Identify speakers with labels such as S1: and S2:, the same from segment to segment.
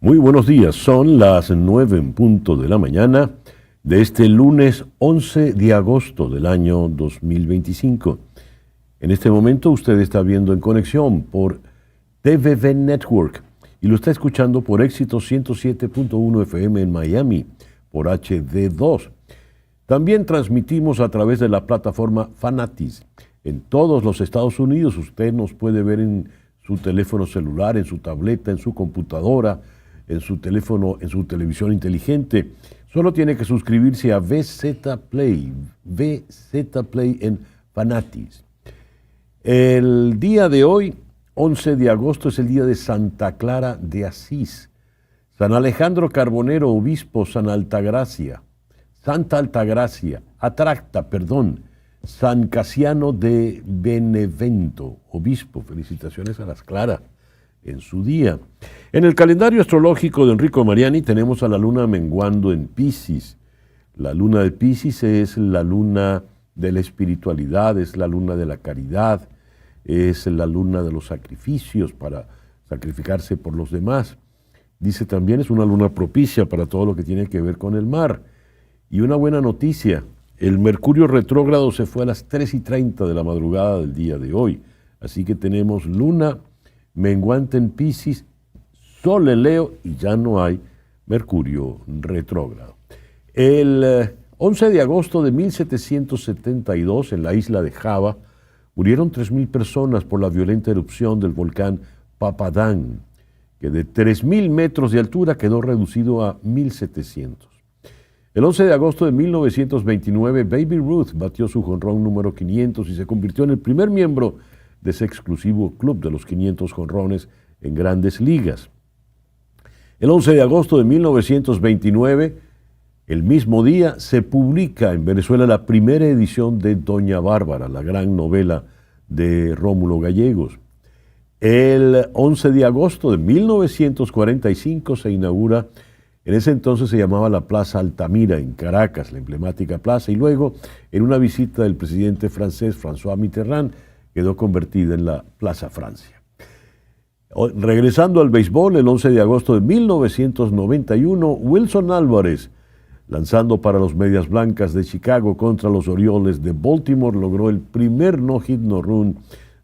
S1: Muy buenos días, son las 9 en punto de la mañana de este lunes 11 de agosto del año 2025. En este momento usted está viendo En Conexión por TVV Network y lo está escuchando por Éxito 107.1 FM en Miami, por HD2. También transmitimos a través de la plataforma Fanatis. En todos los Estados Unidos usted nos puede ver en su teléfono celular, en su tableta, en su computadora, en su teléfono, en su televisión inteligente. Solo tiene que suscribirse a VZ Play en Fanatis. El día de hoy, 11 de agosto, es el día de Santa Clara de Asís, San Alejandro Carbonero, obispo, Santa Altagracia, San Casiano de Benevento, obispo. Felicitaciones a las Claras en su día. En el calendario astrológico de Enrico Mariani tenemos a la luna menguando en Piscis. La luna de Piscis es la luna de la espiritualidad, es la luna de la caridad, es la luna de los sacrificios para sacrificarse por los demás. Dice también es una luna propicia para todo lo que tiene que ver con el mar. Y una buena noticia, el Mercurio retrógrado se fue a las 3:30 de la madrugada del día de hoy. Así que tenemos luna menguante en Piscis, Sol en Leo y ya no hay Mercurio retrógrado. El 11 de agosto de 1772, en la isla de Java, murieron 3.000 personas por la violenta erupción del volcán Papadán, que de 3.000 metros de altura quedó reducido a 1.700. El 11 de agosto de 1929, Baby Ruth batió su jonrón número 500 y se convirtió en el primer miembro de ese exclusivo club de los 500 jonrones en Grandes Ligas. El 11 de agosto de 1929, el mismo día, se publica en Venezuela la primera edición de Doña Bárbara, la gran novela de Rómulo Gallegos. El 11 de agosto de 1945 se inaugura, en ese entonces se llamaba la Plaza Altamira en Caracas, la emblemática plaza, y luego, en una visita del presidente francés François Mitterrand, quedó convertida en la Plaza Francia. Regresando al béisbol, el 11 de agosto de 1991, Wilson Álvarez, lanzando para los Medias Blancas de Chicago contra los Orioles de Baltimore, logró el primer no-hit no-run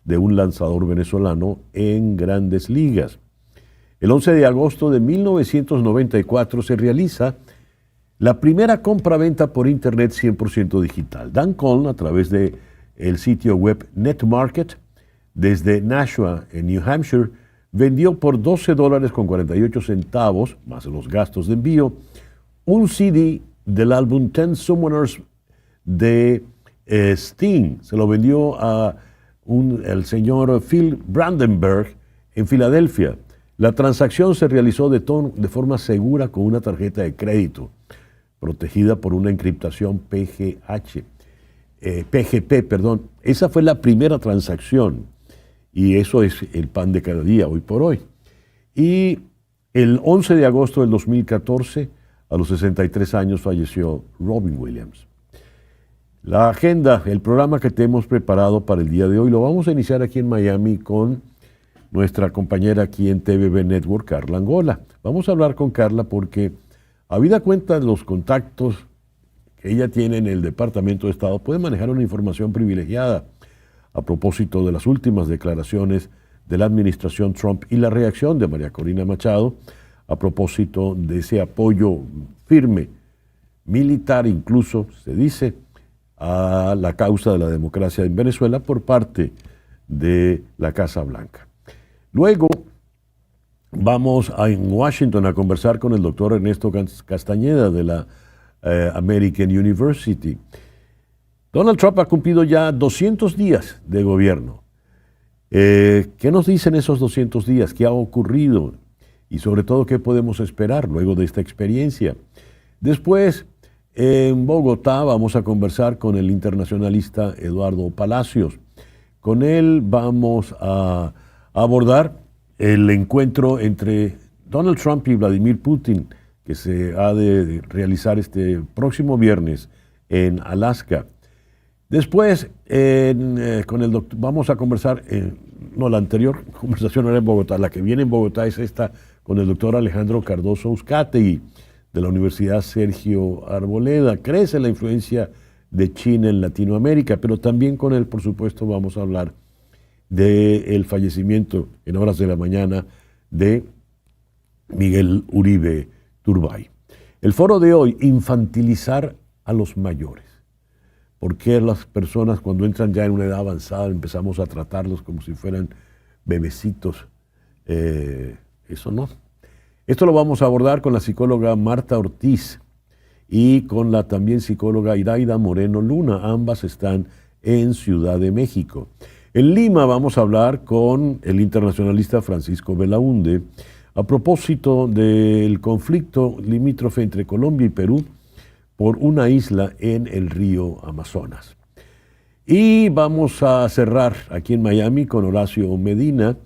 S1: de un lanzador venezolano en Grandes Ligas. El 11 de agosto de 1994 se realiza la primera compra-venta por Internet 100% digital. Dan Cohn, a través de el sitio web NetMarket, desde Nashua, en New Hampshire, vendió por $12.48, más los gastos de envío, un CD del álbum Ten Summoners de Sting. Se lo vendió a el señor Phil Brandenburg en Filadelfia. La transacción se realizó de forma segura con una tarjeta de crédito, protegida por una encriptación PGP. Esa fue la primera transacción y eso es el pan de cada día, hoy por hoy. Y el 11 de agosto del 2014, a los 63 años, falleció Robin Williams. La agenda, el programa que te hemos preparado para el día de hoy, lo vamos a iniciar aquí en Miami con nuestra compañera aquí en TVV Network, Carla Angola. Vamos a hablar con Carla porque, habida cuenta de los contactos que ella tiene en el Departamento de Estado, puede manejar una información privilegiada a propósito de las últimas declaraciones de la administración Trump y la reacción de María Corina Machado a propósito de ese apoyo firme, militar incluso, se dice, a la causa de la democracia en Venezuela por parte de la Casa Blanca. Luego vamos en Washington a conversar con el doctor Ernesto Castañeda de la American University. Donald Trump ha cumplido ya 200 días de gobierno. ¿Qué nos dicen esos 200 días? ¿Qué ha ocurrido? Y sobre todo, ¿qué podemos esperar luego de esta experiencia? Después, en Bogotá, vamos a conversar con el internacionalista Eduardo Palacios. Con él vamos a abordar el encuentro entre Donald Trump y Vladimir Putin, que se ha de realizar este próximo viernes en Alaska. Después, con el doctor, vamos a conversar, la anterior conversación era en Bogotá, la que viene en Bogotá es esta con el doctor Alejandro Cardoso Uzcategui de la Universidad Sergio Arboleda. Crece la influencia de China en Latinoamérica, pero también con él, por supuesto, vamos a hablar del fallecimiento en horas de la mañana de Miguel Uribe Turbay. El foro de hoy, infantilizar a los mayores. ¿Por qué las personas cuando entran ya en una edad avanzada empezamos a tratarlos como si fueran bebecitos? Eso no. Esto lo vamos a abordar con la psicóloga Marta Ortiz y con la también psicóloga Iraida Moreno Luna. Ambas están en Ciudad de México. En Lima vamos a hablar con el internacionalista Francisco Belaúnde a propósito del conflicto limítrofe entre Colombia y Perú por una isla en el río Amazonas. Y vamos a cerrar aquí en Miami con Horacio Medina,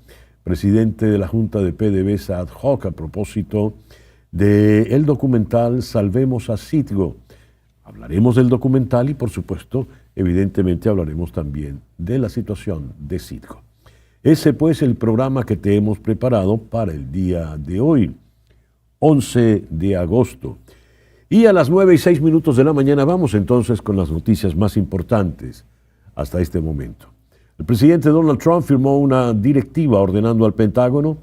S1: presidente de la Junta de PDVSA ad hoc, a propósito del documental Salvemos a Citgo. Hablaremos del documental y, por supuesto, evidentemente hablaremos también de la situación de Citgo. Ese pues el programa que te hemos preparado para el día de hoy, 11 de agosto. Y a las 9:06 de la mañana vamos entonces con las noticias más importantes hasta este momento. El presidente Donald Trump firmó una directiva ordenando al Pentágono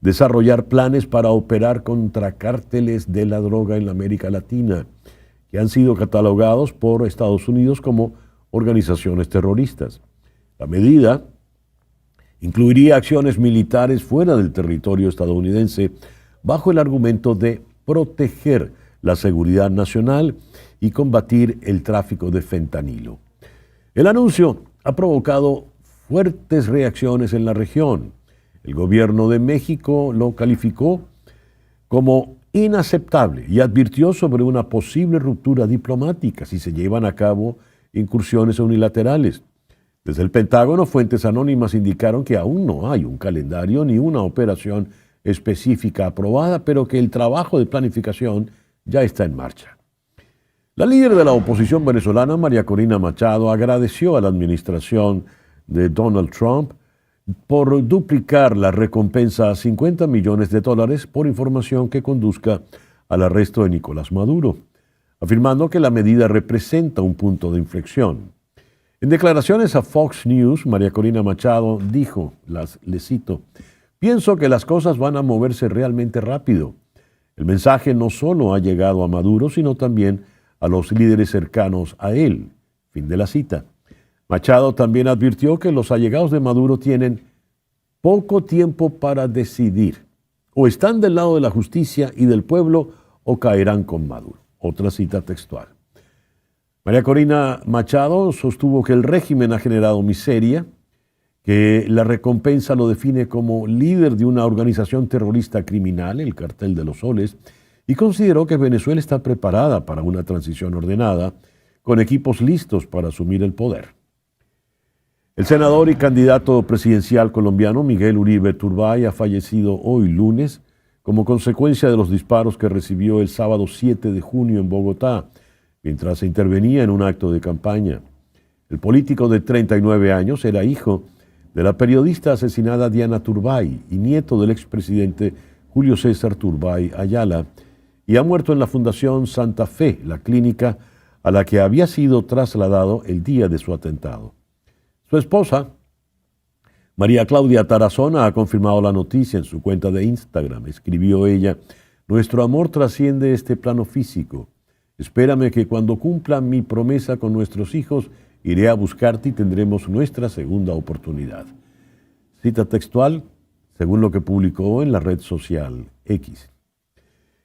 S1: desarrollar planes para operar contra cárteles de la droga en la América Latina, que han sido catalogados por Estados Unidos como organizaciones terroristas. La medida incluiría acciones militares fuera del territorio estadounidense bajo el argumento de proteger la seguridad nacional y combatir el tráfico de fentanilo. El anuncio ha provocado fuertes reacciones en la región. El gobierno de México lo calificó como inaceptable y advirtió sobre una posible ruptura diplomática si se llevan a cabo incursiones unilaterales. Desde el Pentágono, fuentes anónimas indicaron que aún no hay un calendario ni una operación específica aprobada, pero que el trabajo de planificación ya está en marcha. La líder de la oposición venezolana, María Corina Machado, agradeció a la administración de Donald Trump por duplicar la recompensa a $50 millones por información que conduzca al arresto de Nicolás Maduro, afirmando que la medida representa un punto de inflexión. En declaraciones a Fox News, María Corina Machado dijo, le cito, «Pienso que las cosas van a moverse realmente rápido. El mensaje no solo ha llegado a Maduro, sino también a los líderes cercanos a él». Fin de la cita. Machado también advirtió que los allegados de Maduro tienen poco tiempo para decidir. O están del lado de la justicia y del pueblo o caerán con Maduro. Otra cita textual. María Corina Machado sostuvo que el régimen ha generado miseria, que la recompensa lo define como líder de una organización terrorista criminal, el Cartel de los Soles, y consideró que Venezuela está preparada para una transición ordenada, con equipos listos para asumir el poder. El senador y candidato presidencial colombiano Miguel Uribe Turbay ha fallecido hoy lunes como consecuencia de los disparos que recibió el sábado 7 de junio en Bogotá, mientras se intervenía en un acto de campaña. El político de 39 años era hijo de la periodista asesinada Diana Turbay y nieto del expresidente Julio César Turbay Ayala, y ha muerto en la Fundación Santa Fe, la clínica a la que había sido trasladado el día de su atentado. Su esposa, María Claudia Tarazona, ha confirmado la noticia en su cuenta de Instagram. Escribió ella, «Nuestro amor trasciende este plano físico. Espérame que cuando cumpla mi promesa con nuestros hijos, iré a buscarte y tendremos nuestra segunda oportunidad». Cita textual, según lo que publicó en la red social X.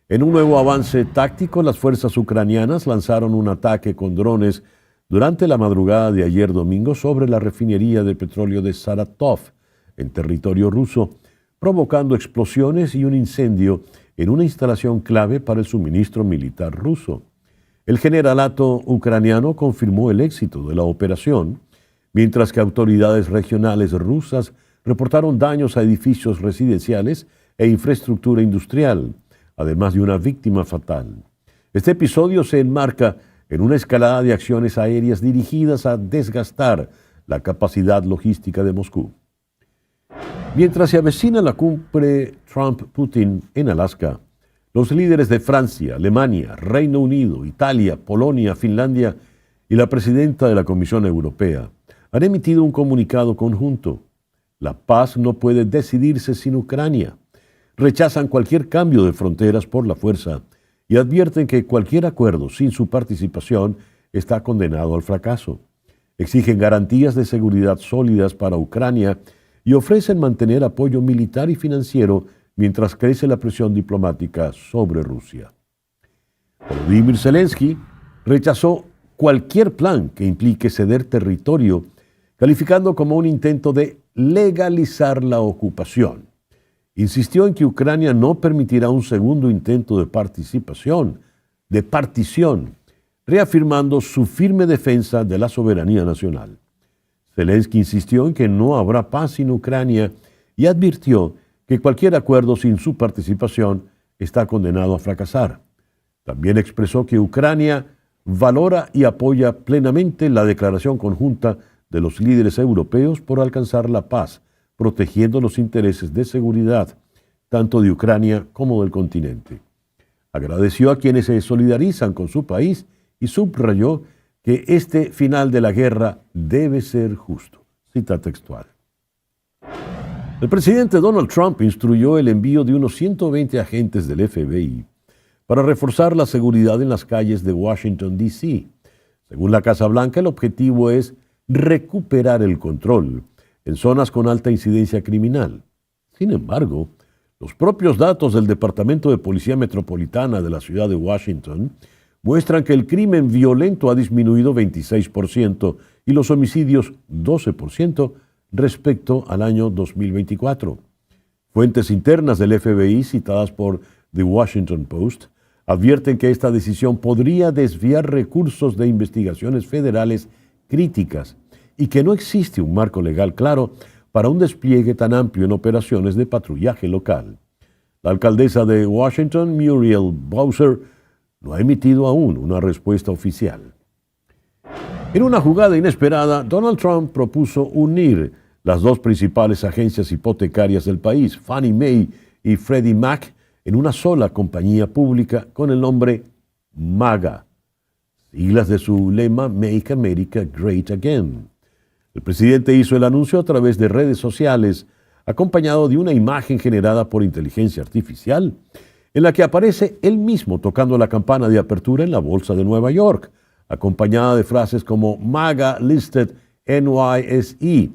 S1: En un nuevo avance táctico, las fuerzas ucranianas lanzaron un ataque con drones durante la madrugada de ayer domingo sobre la refinería de petróleo de Saratov, en territorio ruso, provocando explosiones y un incendio en una instalación clave para el suministro militar ruso. El generalato ucraniano confirmó el éxito de la operación, mientras que autoridades regionales rusas reportaron daños a edificios residenciales e infraestructura industrial, además de una víctima fatal. Este episodio se enmarca en una escalada de acciones aéreas dirigidas a desgastar la capacidad logística de Moscú. Mientras se avecina la cumbre Trump-Putin en Alaska, los líderes de Francia, Alemania, Reino Unido, Italia, Polonia, Finlandia y la presidenta de la Comisión Europea han emitido un comunicado conjunto. La paz no puede decidirse sin Ucrania. Rechazan cualquier cambio de fronteras por la fuerza y advierten que cualquier acuerdo sin su participación está condenado al fracaso. Exigen garantías de seguridad sólidas para Ucrania y ofrecen mantener apoyo militar y financiero mientras crece la presión diplomática sobre Rusia. Volodymyr Zelensky rechazó cualquier plan que implique ceder territorio, calificando como un intento de legalizar la ocupación. Insistió en que Ucrania no permitirá un segundo intento de partición, reafirmando su firme defensa de la soberanía nacional. Zelensky insistió en que no habrá paz sin Ucrania y advirtió que cualquier acuerdo sin su participación está condenado a fracasar. También expresó que Ucrania valora y apoya plenamente la declaración conjunta de los líderes europeos por alcanzar la paz, protegiendo los intereses de seguridad, tanto de Ucrania como del continente. Agradeció a quienes se solidarizan con su país y subrayó que este final de la guerra debe ser justo. Cita textual. El presidente Donald Trump instruyó el envío de unos 120 agentes del FBI para reforzar la seguridad en las calles de Washington, D.C. Según la Casa Blanca, el objetivo es recuperar el control en zonas con alta incidencia criminal. Sin embargo, los propios datos del Departamento de Policía Metropolitana de la ciudad de Washington muestran que el crimen violento ha disminuido 26% y los homicidios 12% respecto al año 2024. Fuentes internas del FBI, citadas por The Washington Post, advierten que esta decisión podría desviar recursos de investigaciones federales críticas y que no existe un marco legal claro para un despliegue tan amplio en operaciones de patrullaje local. La alcaldesa de Washington, Muriel Bowser, no ha emitido aún una respuesta oficial. En una jugada inesperada, Donald Trump propuso unir las dos principales agencias hipotecarias del país, Fannie Mae y Freddie Mac, en una sola compañía pública con el nombre MAGA, siglas de su lema Make America Great Again. El presidente hizo el anuncio a través de redes sociales, acompañado de una imagen generada por inteligencia artificial, en la que aparece él mismo tocando la campana de apertura en la Bolsa de Nueva York, acompañada de frases como MAGA Listed NYSE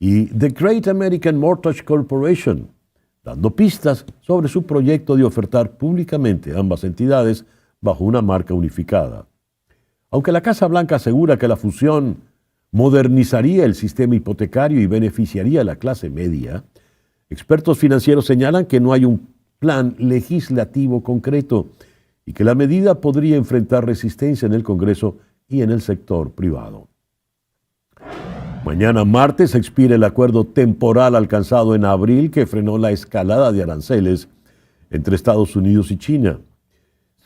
S1: y The Great American Mortgage Corporation, dando pistas sobre su proyecto de ofertar públicamente ambas entidades bajo una marca unificada. Aunque la Casa Blanca asegura que la fusión modernizaría el sistema hipotecario y beneficiaría a la clase media, expertos financieros señalan que no hay un plan legislativo concreto y que la medida podría enfrentar resistencia en el Congreso y en el sector privado. Mañana martes expira el acuerdo temporal alcanzado en abril que frenó la escalada de aranceles entre Estados Unidos y China.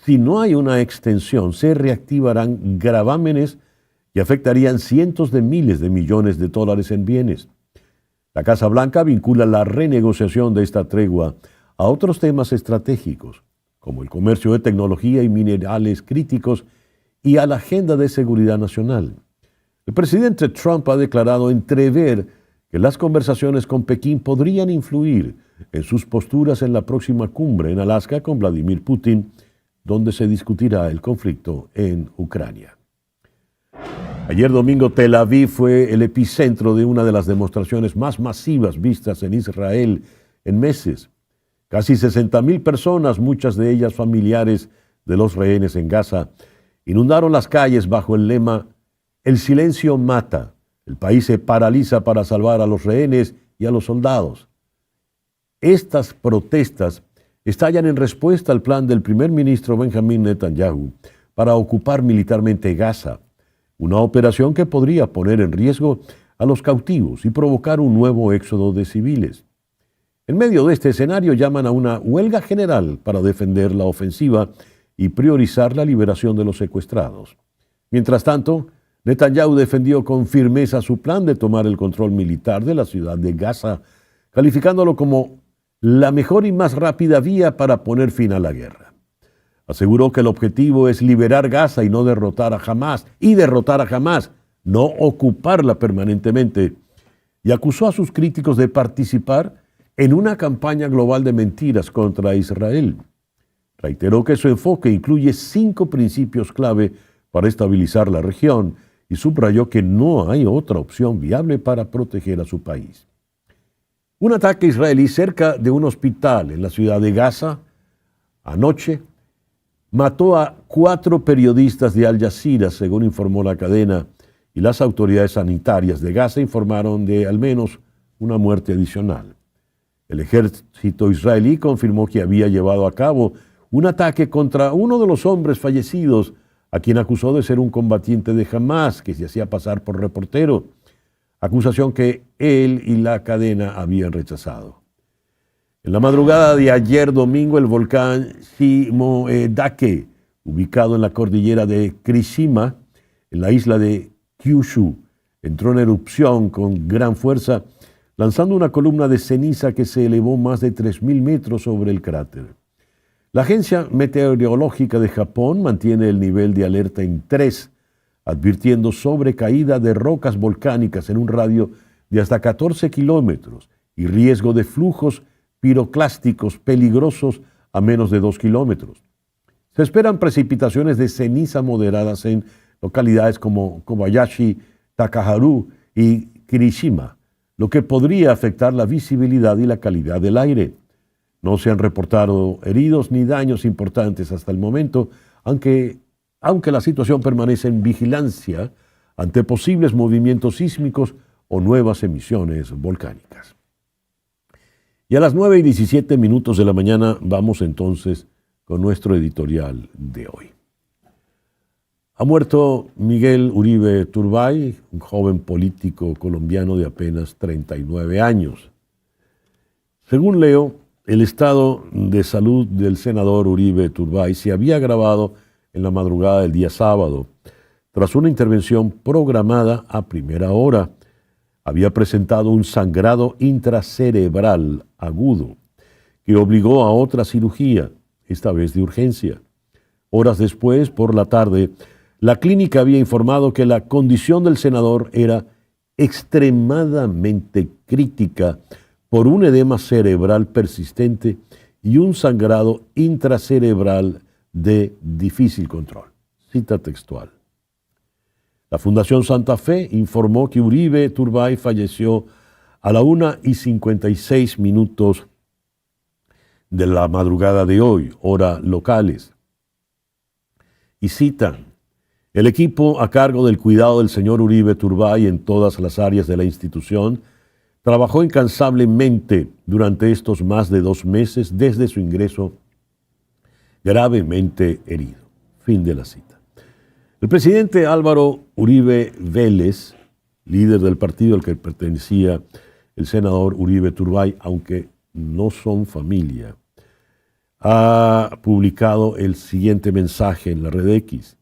S1: Si no hay una extensión, se reactivarán gravámenes que afectarían cientos de miles de millones de dólares en bienes. La Casa Blanca vincula la renegociación de esta tregua a otros temas estratégicos, como el comercio de tecnología y minerales críticos y a la agenda de seguridad nacional. El presidente Trump ha declarado entrever que las conversaciones con Pekín podrían influir en sus posturas en la próxima cumbre en Alaska con Vladimir Putin, donde se discutirá el conflicto en Ucrania. Ayer domingo, Tel Aviv fue el epicentro de una de las demostraciones más masivas vistas en Israel en meses. Casi 60,000 personas, muchas de ellas familiares de los rehenes en Gaza, inundaron las calles bajo el lema "El silencio mata". El país se paraliza para salvar a los rehenes y a los soldados. Estas protestas estallan en respuesta al plan del primer ministro Benjamin Netanyahu para ocupar militarmente Gaza, una operación que podría poner en riesgo a los cautivos y provocar un nuevo éxodo de civiles. En medio de este escenario llaman a una huelga general para defender la ofensiva y priorizar la liberación de los secuestrados. Mientras tanto, Netanyahu defendió con firmeza su plan de tomar el control militar de la ciudad de Gaza, calificándolo como la mejor y más rápida vía para poner fin a la guerra. Aseguró que el objetivo es liberar Gaza y no derrotar a Hamás, no ocuparla permanentemente, y acusó a sus críticos de participar en una campaña global de mentiras contra Israel. Reiteró que su enfoque incluye 5 principios clave para estabilizar la región y subrayó que no hay otra opción viable para proteger a su país. Un ataque israelí cerca de un hospital en la ciudad de Gaza anoche mató a 4 periodistas de Al Jazeera, según informó la cadena, y las autoridades sanitarias de Gaza informaron de al menos una muerte adicional. El ejército israelí confirmó que había llevado a cabo un ataque contra uno de los hombres fallecidos, a quien acusó de ser un combatiente de Hamás que se hacía pasar por reportero, acusación que él y la cadena habían rechazado. En la madrugada de ayer domingo, el volcán Shimoedake, ubicado en la cordillera de Krishima, en la isla de Kyushu, entró en erupción con gran fuerza, lanzando una columna de ceniza que se elevó más de 3.000 metros sobre el cráter. La Agencia Meteorológica de Japón mantiene el nivel de alerta en 3, advirtiendo sobre caída de rocas volcánicas en un radio de hasta 14 kilómetros y riesgo de flujos piroclásticos peligrosos a menos de 2 kilómetros. Se esperan precipitaciones de ceniza moderadas en localidades como Kobayashi, Takaharu y Kirishima, lo que podría afectar la visibilidad y la calidad del aire. No se han reportado heridos ni daños importantes hasta el momento, aunque la situación permanece en vigilancia ante posibles movimientos sísmicos o nuevas emisiones volcánicas. Y a las 9:17 de la mañana vamos entonces con nuestro editorial de hoy. Ha muerto Miguel Uribe Turbay, un joven político colombiano de apenas 39 años. Según leo, el estado de salud del senador Uribe Turbay se había agravado en la madrugada del día sábado, tras una intervención programada a primera hora. Había presentado un sangrado intracerebral agudo que obligó a otra cirugía, esta vez de urgencia. Horas después, por la tarde, la clínica había informado que la condición del senador era extremadamente crítica por un edema cerebral persistente y un sangrado intracerebral de difícil control. Cita textual. La Fundación Santa Fe informó que Uribe Turbay falleció a la 1:56 de la madrugada de hoy, hora locales. Y citan: el equipo a cargo del cuidado del señor Uribe Turbay en todas las áreas de la institución trabajó incansablemente durante estos más de 2 meses desde su ingreso gravemente herido. Fin de la cita. El presidente Álvaro Uribe Vélez, líder del partido al que pertenecía el senador Uribe Turbay, aunque no son familia, ha publicado el siguiente mensaje en la red X: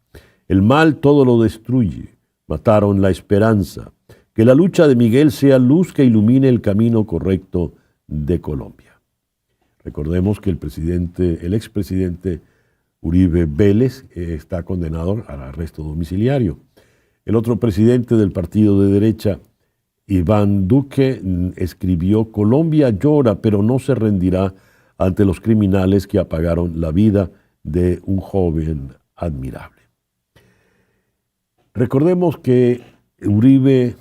S1: el mal todo lo destruye, mataron la esperanza. Que la lucha de Miguel sea luz que ilumine el camino correcto de Colombia. Recordemos que el expresidente Uribe Vélez está condenado al arresto domiciliario. El otro presidente del partido de derecha, Iván Duque, escribió: Colombia llora, pero no se rendirá ante los criminales que apagaron la vida de un joven admirable. Recordemos que Uribe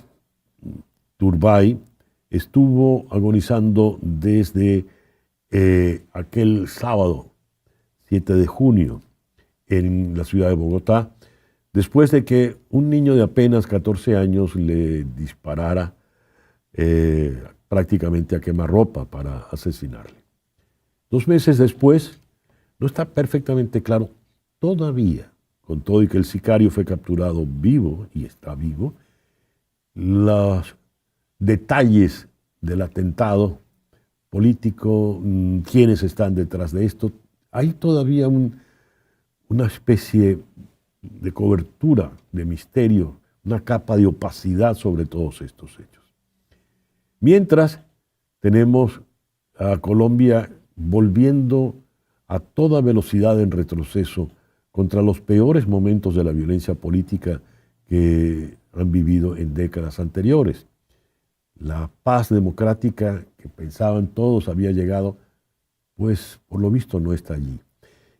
S1: Turbay estuvo agonizando desde aquel sábado 7 de junio en la ciudad de Bogotá, después de que un niño de apenas 14 años le disparara prácticamente a quemarropa para asesinarle. 2 meses después, no está perfectamente claro todavía, con todo y que el sicario fue capturado vivo y está vivo, los detalles del atentado político, quiénes están detrás de esto. Hay todavía una especie de cobertura, de misterio, una capa de opacidad sobre todos estos hechos. Mientras, tenemos a Colombia volviendo a toda velocidad en retroceso contra los peores momentos de la violencia política que han vivido en décadas anteriores. La paz democrática que pensaban todos había llegado, pues por lo visto no está allí.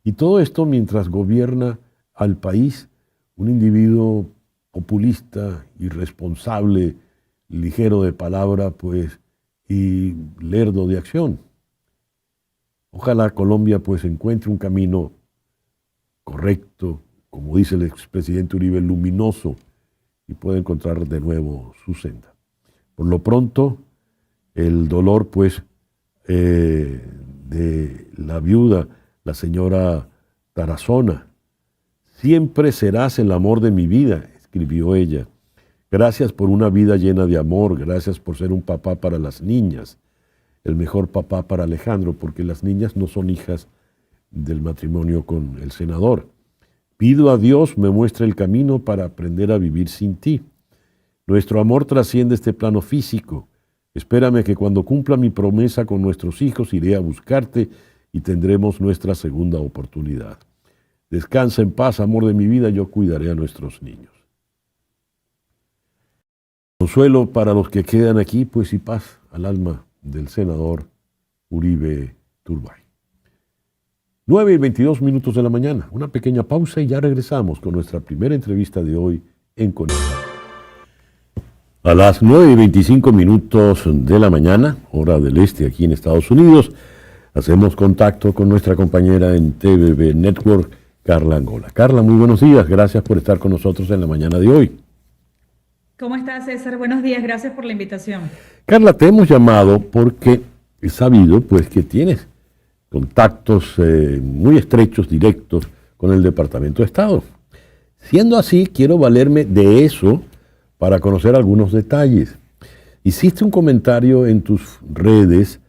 S1: Y todo esto mientras gobierna al país un individuo populista, irresponsable, ligero de palabra, pues, y lerdo de acción. Ojalá Colombia pues encuentre un camino correcto, como dice el expresidente Uribe, luminoso, y pueda encontrar de nuevo su senda. Por lo pronto, el dolor pues de la viuda, la señora Tarazona. Siempre serás el amor de mi vida, escribió ella. Gracias por una vida llena de amor, gracias por ser un papá para las niñas, el mejor papá para Alejandro, porque las niñas no son hijas del matrimonio con el senador. Pido a Dios me muestre el camino para aprender a vivir sin ti. Nuestro amor trasciende este plano físico. Espérame que cuando cumpla mi promesa con nuestros hijos iré a buscarte y tendremos nuestra segunda oportunidad. Descansa en paz, amor de mi vida, yo cuidaré a nuestros niños. Consuelo para los que quedan aquí, pues y paz al alma del senador Uribe Turbay. 9:22 de la mañana, una pequeña pausa y ya regresamos con nuestra primera entrevista de hoy en Conecta. A las 9:25 de la mañana, hora del este aquí en Estados Unidos, hacemos contacto con nuestra compañera en TVB Network, Carla Angola. Carla, muy buenos días, gracias por estar con nosotros en la mañana de hoy.
S2: ¿Cómo estás, César? Buenos días, gracias por la invitación.
S1: Carla, te hemos llamado porque he sabido pues que tienes contactos muy estrechos, directos con el Departamento de Estado. Siendo así, quiero valerme de eso para conocer algunos detalles. Hiciste un comentario en tus redes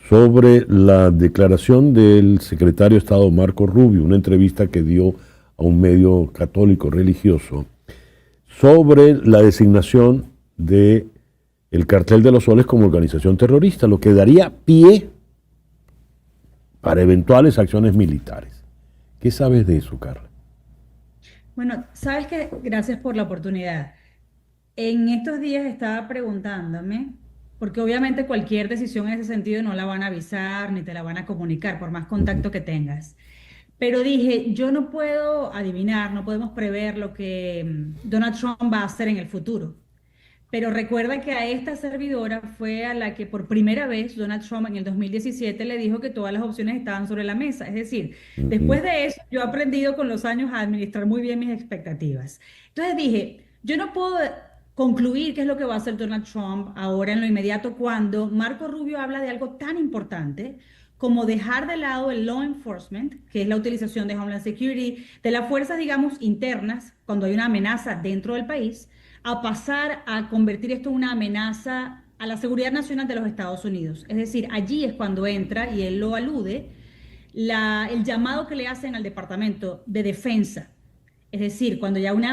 S1: sobre la declaración del secretario de Estado Marco Rubio, una entrevista que dio a un medio católico religioso, sobre la designación de el Cartel de los Soles como organización terrorista, lo que daría pie para eventuales acciones militares. ¿Qué sabes de eso, Carla?
S2: Bueno, sabes que gracias por la oportunidad. En estos días estaba preguntándome, porque obviamente cualquier decisión en ese sentido no la van a avisar ni te la van a comunicar, por más contacto que tengas. Pero dije, yo no puedo adivinar, no podemos prever lo que Donald Trump va a hacer en el futuro. Pero recuerda que a esta servidora fue a la que por primera vez Donald Trump en el 2017 le dijo que todas las opciones estaban sobre la mesa. Es decir, después de eso yo he aprendido con los años a administrar muy bien mis expectativas. Entonces dije, yo no puedo concluir qué es lo que va a hacer Donald Trump ahora en lo inmediato cuando Marco Rubio habla de algo tan importante como dejar de lado el law enforcement, que es la utilización de Homeland Security, de las fuerzas, digamos, internas, cuando hay una amenaza dentro del país, a pasar a convertir esto en una amenaza a la seguridad nacional de los Estados Unidos. Es decir, allí es cuando entra, y él lo alude, el llamado que le hacen al Departamento de Defensa. Es decir, cuando ya hay una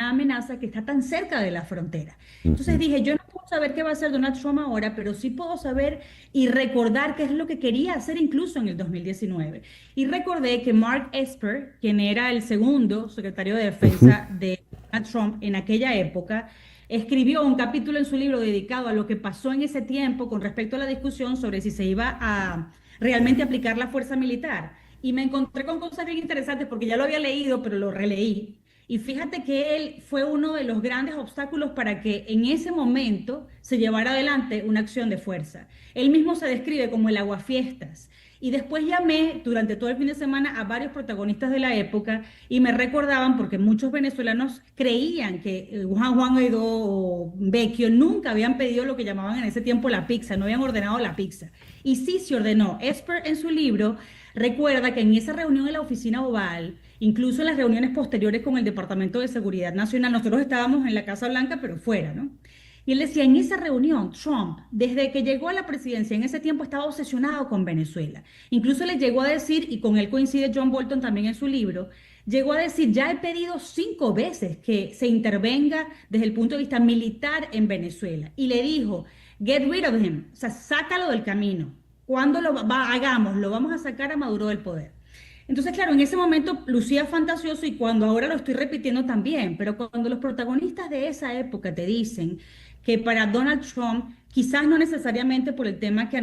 S2: amenaza que está tan cerca de la frontera. Entonces dije, yo no puedo saber qué va a hacer Donald Trump ahora, pero sí puedo saber y recordar qué es lo que quería hacer incluso en el 2019. Y recordé que Mark Esper, quien era el segundo secretario de Defensa de Donald Trump en aquella época, escribió un capítulo en su libro dedicado a lo que pasó en ese tiempo con respecto a la discusión sobre si se iba a realmente aplicar la fuerza militar. Y me encontré con cosas bien interesantes porque ya lo había leído, pero lo releí. Y fíjate que él fue uno de los grandes obstáculos para que en ese momento se llevara adelante una acción de fuerza. Él mismo se describe como el aguafiestas. Y después llamé durante todo el fin de semana a varios protagonistas de la época y me recordaban, porque muchos venezolanos creían que Juan Guaidó o Vecchio nunca habían pedido lo que llamaban en ese tiempo la pizza, no habían ordenado la pizza. Y sí se ordenó. Esper en su libro recuerda que en esa reunión en la oficina Oval, incluso en las reuniones posteriores con el Departamento de Seguridad Nacional, nosotros estábamos en la Casa Blanca, pero fuera, ¿no? Y él decía, en esa reunión, Trump, desde que llegó a la presidencia, en ese tiempo estaba obsesionado con Venezuela. Incluso le llegó a decir, y con él coincide John Bolton también en su libro, llegó a decir, ya he pedido 5 veces que se intervenga desde el punto de vista militar en Venezuela. Y le dijo, get rid of him, o sea, sácalo del camino. ¿Cuándo hagamos? Lo vamos a sacar a Maduro del poder. Entonces, claro, en ese momento lucía fantasioso y cuando ahora lo estoy repitiendo también, pero cuando los protagonistas de esa época te dicen que para Donald Trump, quizás no necesariamente por el tema que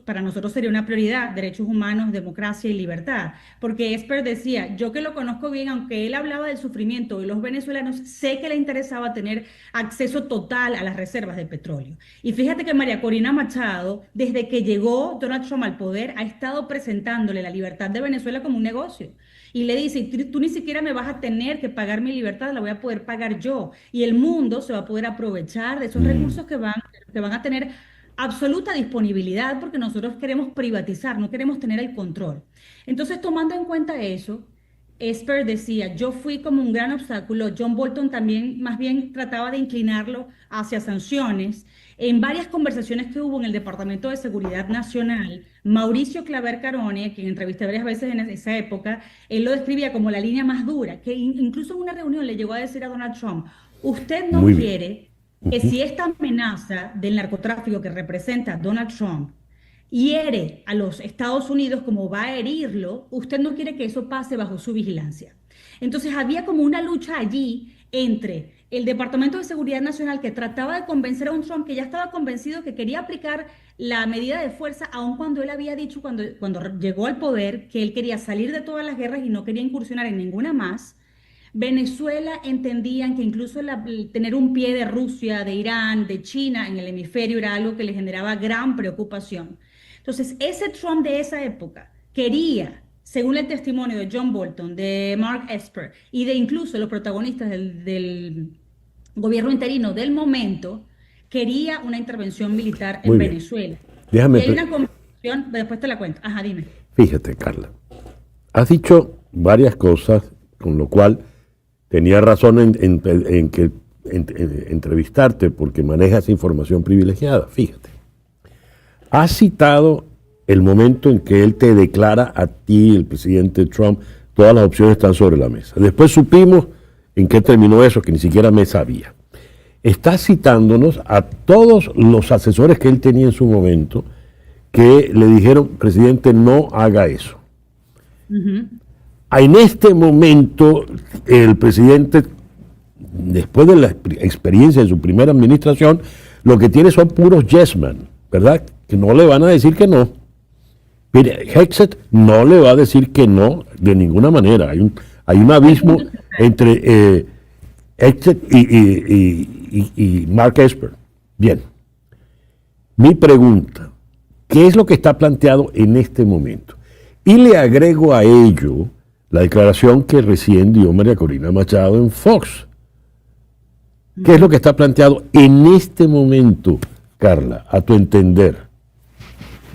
S2: para nosotros sería una prioridad, derechos humanos, democracia y libertad, porque Esper decía, yo que lo conozco bien, aunque él hablaba del sufrimiento de los venezolanos, sé que le interesaba tener acceso total a las reservas de petróleo. Y fíjate que María Corina Machado, desde que llegó Donald Trump al poder, ha estado presentándole la libertad de Venezuela como un negocio. Y le dice, tú ni siquiera me vas a tener que pagar mi libertad, la voy a poder pagar yo. Y el mundo se va a poder aprovechar de esos
S1: Mm.
S2: recursos que van a tener absoluta disponibilidad porque nosotros queremos privatizar, no queremos tener el control. Entonces, tomando en cuenta eso, Esper decía, yo fui como un gran obstáculo, John Bolton también más bien trataba de inclinarlo hacia sanciones. En varias conversaciones que hubo en el Departamento de Seguridad Nacional, Mauricio Claver Carone, a quien entrevisté varias veces en esa época, él lo describía como la línea más dura, que incluso en una reunión le llegó a decir a Donald Trump, usted no
S1: Muy bien.
S2: quiere que si esta amenaza del narcotráfico que representa Donald Trump hiere a los Estados Unidos como va a herirlo, usted no quiere que eso pase bajo su vigilancia. Entonces había como una lucha allí entre el Departamento de Seguridad Nacional que trataba de convencer a un Trump que ya estaba convencido que quería aplicar la medida de fuerza, aun cuando él había dicho cuando llegó al poder que él quería salir de todas las guerras y no quería incursionar en ninguna más. Venezuela entendían que incluso el tener un pie de Rusia, de Irán, de China en el hemisferio era algo que le generaba gran preocupación. Entonces, ese Trump de esa época quería, según el testimonio de John Bolton, de Mark Esper y de incluso los protagonistas del gobierno interino del momento, quería una intervención militar en
S1: Muy bien.
S2: Venezuela. Y
S1: Déjame,
S2: hay una conversación, después te la cuento. Ajá, dime.
S1: fíjate, Carla, has dicho varias cosas, con lo cual tenía razón en entrevistarte porque manejas información privilegiada. Fíjate, has citado el momento en que él te declara a ti, el presidente Trump, todas las opciones están sobre la mesa. Después supimos en qué terminó eso, que ni siquiera me sabía. Está citándonos a todos los asesores que él tenía en su momento que le dijeron, presidente, no haga eso.
S2: Ujú.
S1: En este momento, el presidente, después de la experiencia de su primera administración, lo que tiene son puros yes men, ¿verdad? Que no le van a decir que no. Mire, Hexet no le va a decir que no de ninguna manera. Hay un abismo entre Hexet y Mark Esper. Bien, mi pregunta, ¿qué es lo que está planteado en este momento? Y le agrego a ello la declaración que recién dio María Corina Machado en Fox. ¿Qué es lo que está planteado en este momento, Carla, a tu entender?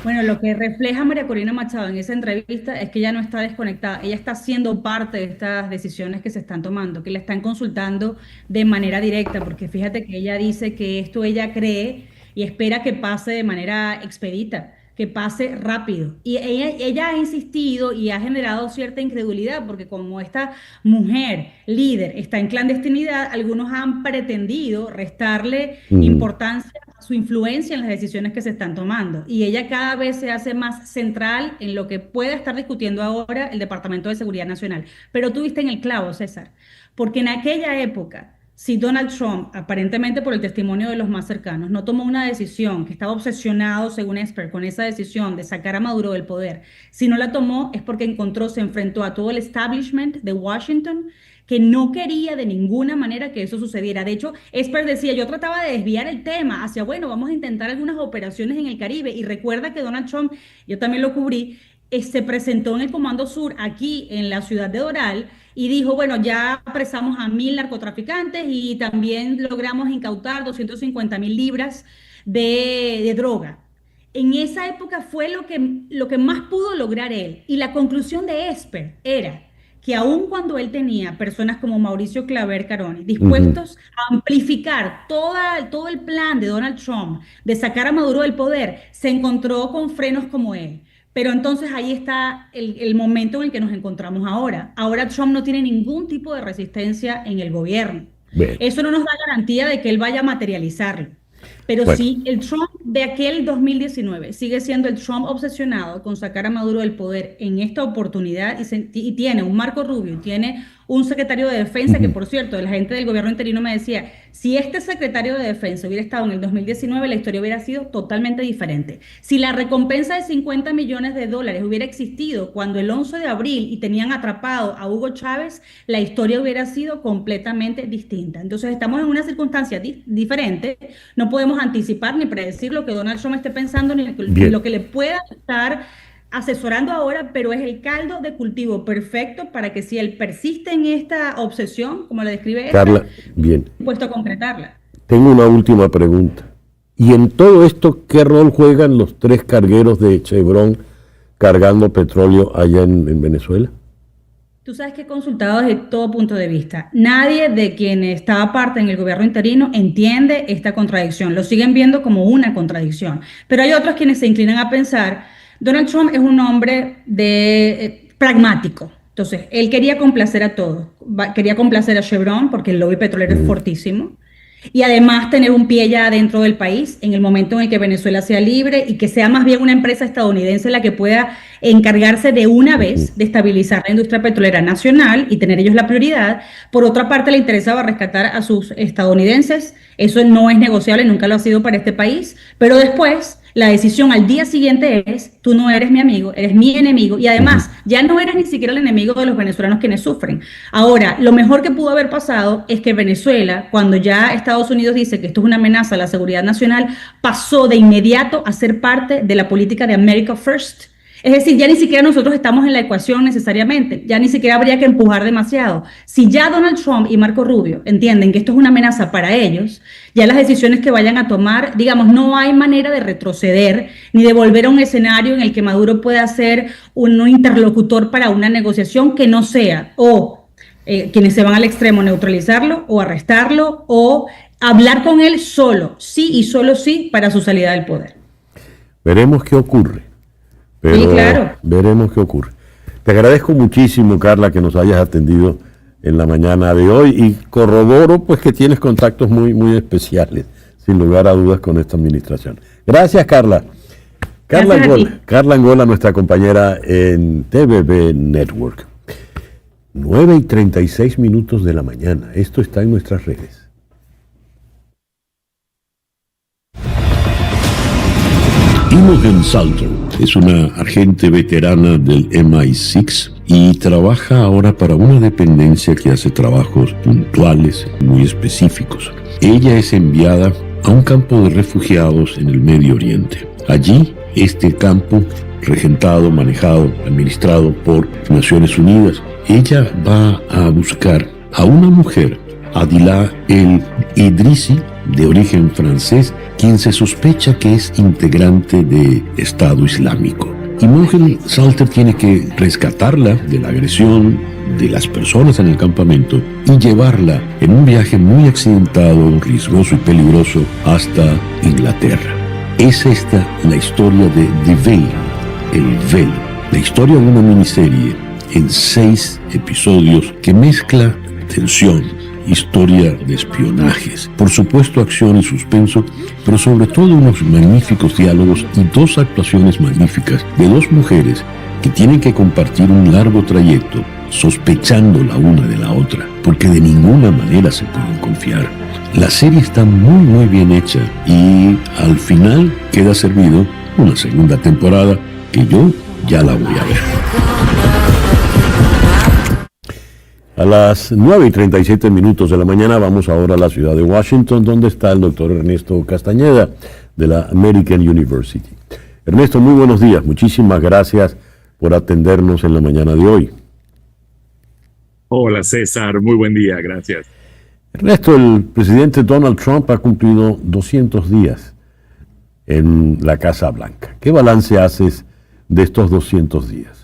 S2: Bueno, lo que refleja María Corina Machado en esa entrevista es que ella no está desconectada, ella está siendo parte de estas decisiones que se están tomando, que la están consultando de manera directa, porque fíjate que ella dice que esto ella cree y espera que pase de manera expedita, que pase rápido. Y ella ha insistido y ha generado cierta incredulidad, porque como esta mujer líder está en clandestinidad, algunos han pretendido restarle importancia a su influencia en las decisiones que se están tomando. Y ella cada vez se hace más central en lo que pueda estar discutiendo ahora el Departamento de Seguridad Nacional. Pero tú viste en el clavo, César, porque en aquella época si Donald Trump, aparentemente por el testimonio de los más cercanos, no tomó una decisión, que estaba obsesionado, según Esper, con esa decisión de sacar a Maduro del poder, si no la tomó es porque se enfrentó a todo el establishment de Washington, que no quería de ninguna manera que eso sucediera. De hecho, Esper decía, yo trataba de desviar el tema hacia, bueno, vamos a intentar algunas operaciones en el Caribe. Y recuerda que Donald Trump, yo también lo cubrí, se presentó en el Comando Sur, aquí en la ciudad de Doral, y dijo, bueno, ya apresamos a 1.000 narcotraficantes y también logramos incautar 250.000 libras de droga. En esa época fue lo que más pudo lograr él. Y la conclusión de Esper era que aun cuando él tenía personas como Mauricio Claver Caroni dispuestos a amplificar todo el plan de Donald Trump de sacar a Maduro del poder, se encontró con frenos como él. Pero entonces ahí está el momento en el que nos encontramos ahora. Ahora Trump no tiene ningún tipo de resistencia en el gobierno.
S1: Bien.
S2: Eso no nos da garantía de que él vaya a materializarlo. Pero
S1: Bueno,
S2: sí, el Trump de aquel 2019 sigue siendo el Trump obsesionado con sacar a Maduro del poder en esta oportunidad y tiene un Marco Rubio, tiene un secretario de defensa que,
S1: ujú,
S2: por cierto, la gente del gobierno interino me decía, si este secretario de defensa hubiera estado en el 2019, la historia hubiera sido totalmente diferente. Si la recompensa de 50 millones de dólares hubiera existido cuando el 11 de abril y tenían atrapado a Hugo Chávez, la historia hubiera sido completamente distinta. Entonces estamos en una circunstancia diferente, no podemos anticipar ni predecir lo que Donald Trump esté pensando ni
S1: bien.
S2: lo que le pueda estar asesorando ahora, pero es el caldo de cultivo perfecto para que si él persiste en esta obsesión, como la describe esta,
S1: Carla, bien.
S2: puesto a concretarla.
S1: Tengo una última pregunta. ¿Y en todo esto qué rol juegan los tres cargueros de Chevron cargando petróleo allá en Venezuela?
S2: Tú sabes que he consultado desde todo punto de vista. Nadie de quien estaba parte en el gobierno interino entiende esta contradicción. Lo siguen viendo como una contradicción. Pero hay otros quienes se inclinan a pensar, Donald Trump es un hombre pragmático. Entonces, él quería complacer a todos. Quería complacer a Chevron porque el lobby petrolero es
S1: Mm,
S2: fortísimo. Y además tener un pie ya dentro del país en el momento en el que Venezuela sea libre y que sea más bien una empresa estadounidense la que pueda encargarse de una
S1: ujú.
S2: vez de estabilizar la industria petrolera nacional y tener ellos la prioridad. Por otra parte, le interesaba rescatar a sus estadounidenses. Eso no es negociable, nunca lo ha sido para este país. Pero después, la decisión al día siguiente es, tú no eres mi amigo, eres mi enemigo. Y
S1: Ujú.
S2: además, ya no eres ni siquiera el enemigo de los venezolanos quienes sufren. Ahora, lo mejor que pudo haber pasado es que Venezuela, cuando ya Estados Unidos dice que esto es una amenaza a la seguridad nacional, pasó de inmediato a ser parte de la política de America First. Es decir, ya ni siquiera nosotros estamos en la ecuación necesariamente, ya ni siquiera habría que empujar demasiado. Si ya Donald Trump y Marco Rubio entienden que esto es una amenaza para ellos, ya las decisiones que vayan a tomar, digamos, no hay manera de retroceder ni de volver a un escenario en el que Maduro pueda ser un interlocutor para una negociación que no sea o quienes se van al extremo neutralizarlo o arrestarlo o hablar con él solo, sí y solo sí, para su salida del poder.
S1: Veremos qué ocurre,
S2: Sí,
S1: pero
S2: claro.
S1: veremos qué ocurre. Te agradezco muchísimo, Carla, que nos hayas atendido en la mañana de hoy y corroboro pues que tienes contactos muy, muy especiales, sin lugar a dudas, con esta administración. Gracias, Carla.
S2: Gracias a ti.
S1: Carla Angola, nuestra compañera en TVB Network. 9:36 de la mañana. Esto está en nuestras redes. Imogen Salter es una agente veterana del MI6 y trabaja ahora para una dependencia que hace trabajos puntuales muy específicos. Ella es enviada a un campo de refugiados en el Medio Oriente. Allí, este campo, regentado, manejado, administrado por Naciones Unidas, ella va a buscar a una mujer, Adila El Idrisi, de origen francés, quien se sospecha que es integrante de Estado Islámico. Imogen Salter tiene que rescatarla de la agresión de las personas en el campamento y llevarla en un viaje muy accidentado, riesgoso y peligroso hasta Inglaterra. Es esta la historia de The Veil, El Velo, la historia de una miniserie en 6 episodios que mezcla tensión, historia de espionajes, por supuesto acción y suspenso, pero sobre todo unos magníficos diálogos y 2 actuaciones magníficas de 2 mujeres que tienen que compartir un largo trayecto, sospechando la una de la otra, porque de ninguna manera se pueden confiar. La serie está muy muy bien hecha y al final queda servido una segunda temporada que yo ya la voy a ver. A las 9:37 de la mañana vamos ahora a la ciudad de Washington, donde está el doctor Ernesto Castañeda de la American University. Ernesto, muy buenos días. Muchísimas gracias por atendernos en la mañana de hoy.
S3: Hola César, muy buen día, gracias.
S1: Ernesto, el presidente Donald Trump ha cumplido 200 días en la Casa Blanca. ¿Qué balance haces de estos 200 días?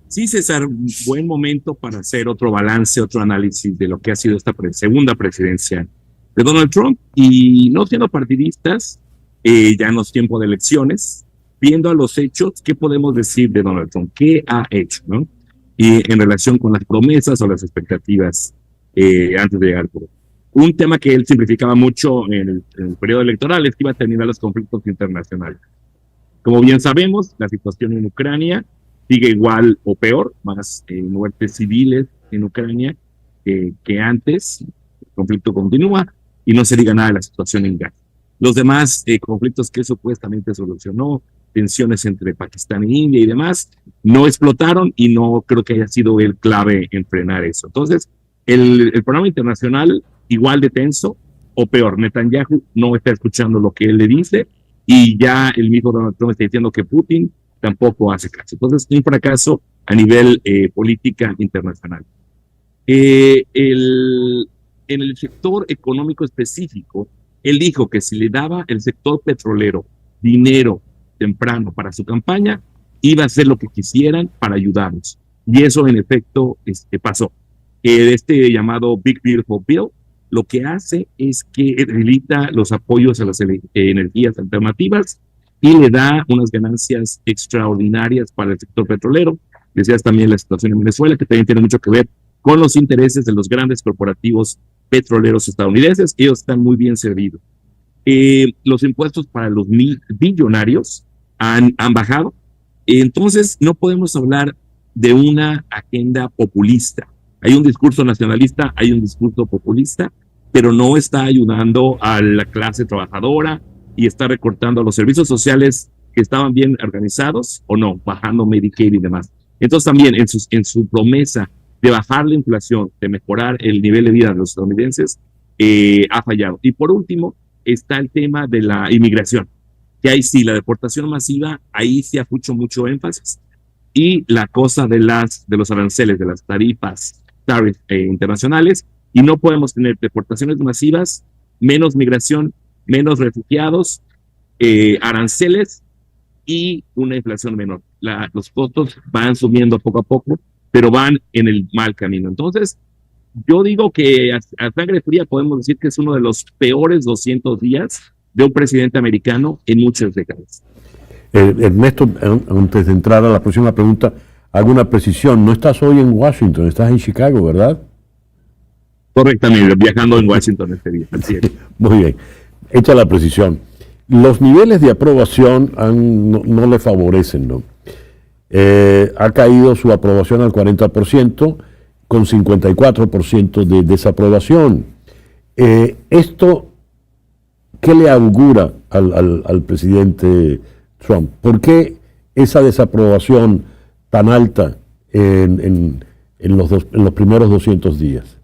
S3: Sí, César, buen momento para hacer otro balance, otro análisis de lo que ha sido esta segunda presidencia de Donald Trump. Y no siendo partidistas, ya no es tiempo de elecciones, viendo a los hechos, ¿qué podemos decir de Donald Trump? ¿Qué ha hecho, no? Y en relación con las promesas o las expectativas antes de llegar al poder. Un tema que él simplificaba mucho en el periodo electoral es que iba a terminar los conflictos internacionales. Como bien sabemos, la situación en Ucrania sigue igual o peor, más muertes civiles en Ucrania que antes. El conflicto continúa y no se diga nada de la situación en Gaza. Los demás conflictos que supuestamente solucionó, tensiones entre Pakistán e India y demás, no explotaron y no creo que haya sido el clave en frenar eso. Entonces, el programa internacional igual de tenso o peor. Netanyahu no está escuchando lo que él le dice y ya el mismo Donald Trump está diciendo que Putin tampoco hace caso. Entonces, un fracaso a nivel política internacional. En el sector económico específico, él dijo que si le daba el sector petrolero dinero temprano para su campaña, iba a hacer lo que quisieran para ayudarnos. Y eso, en efecto, pasó. Este llamado Big Beautiful Bill lo que hace es que debilita los apoyos a las energías alternativas y le da unas ganancias extraordinarias para el sector petrolero. Decías también la situación en Venezuela, que también tiene mucho que ver con los intereses de los grandes corporativos petroleros estadounidenses. Ellos están muy bien servidos. Los impuestos para los billonarios han bajado. Entonces, no podemos hablar de una agenda populista. Hay un discurso nacionalista, hay un discurso populista, pero no está ayudando a la clase trabajadora y está recortando los servicios sociales que estaban bien organizados o no, bajando Medicaid y demás. Entonces también en su promesa de bajar la inflación, de mejorar el nivel de vida de los estadounidenses, ha fallado. Y por último está el tema de la inmigración, que ahí sí, la deportación masiva, ahí sí ha hecho mucho énfasis. Y la cosa de los aranceles, de las tarifas internacionales, y no podemos tener deportaciones masivas, menos migración, menos refugiados, aranceles y una inflación menor. Los costos van subiendo poco a poco, pero van en el mal camino. Entonces, yo digo que a sangre fría podemos decir que es uno de los peores 200 días de un presidente americano en muchas décadas.
S1: Ernesto, antes de entrar a la próxima pregunta, hago una precisión. No estás hoy en Washington, estás en Chicago, ¿verdad?
S3: Correctamente, viajando en Washington este día. Así es.
S1: Muy bien, hecha la precisión. Los niveles de aprobación no le favorecen, ¿no? Ha caído su aprobación al 40%, con 54% de desaprobación. ¿Esto qué le augura al presidente Trump? ¿Por qué esa desaprobación tan alta en los primeros 200 días?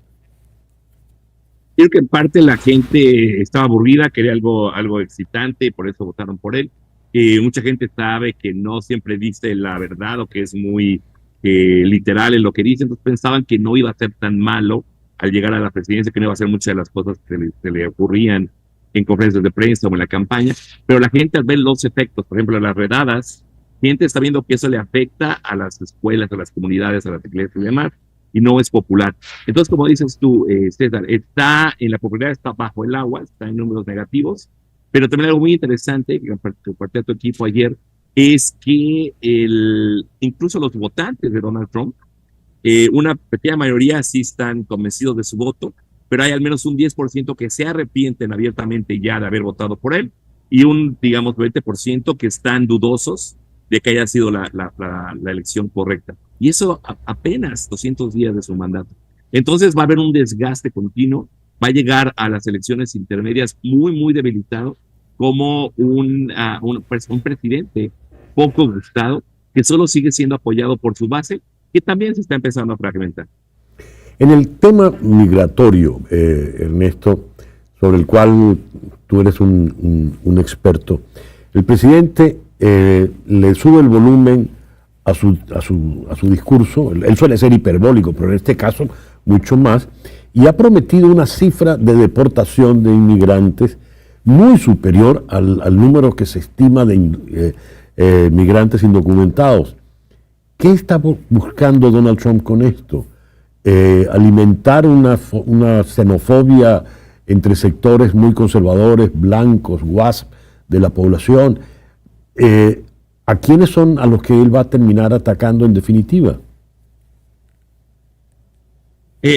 S3: Creo que en parte la gente estaba aburrida, quería algo excitante, y por eso votaron por él. Mucha gente sabe que no siempre dice la verdad o que es muy literal en lo que dice, entonces pensaban que no iba a ser tan malo al llegar a la presidencia, que no iba a hacer muchas de las cosas que le ocurrían en conferencias de prensa o en la campaña, pero la gente al ver los efectos, por ejemplo, las redadas, gente está viendo que eso le afecta a las escuelas, a las comunidades, a las iglesias y demás, y no es popular. Entonces, como dices tú, César, la popularidad está bajo el agua, está en números negativos, pero también algo muy interesante que compartí a tu equipo ayer es que incluso los votantes de Donald Trump, una pequeña mayoría sí están convencidos de su voto, pero hay al menos un 10% que se arrepienten abiertamente ya de haber votado por él y un, digamos, 20% que están dudosos de que haya sido la elección correcta. Y eso apenas 200 días de su mandato. Entonces va a haber un desgaste continuo, va a llegar a las elecciones intermedias muy, muy debilitado, como un presidente poco gustado, que solo sigue siendo apoyado por su base, que también se está empezando a fragmentar.
S1: En el tema migratorio, Ernesto, sobre el cual tú eres un experto, el presidente le sube el volumen a su discurso. Él suele ser hiperbólico, pero en este caso mucho más, y ha prometido una cifra de deportación de inmigrantes muy superior al número que se estima de migrantes indocumentados. ¿Qué está buscando Donald Trump con esto? Alimentar una xenofobia entre sectores muy conservadores, blancos, WASP de la población. ¿A quiénes son a los que él va a terminar atacando en definitiva?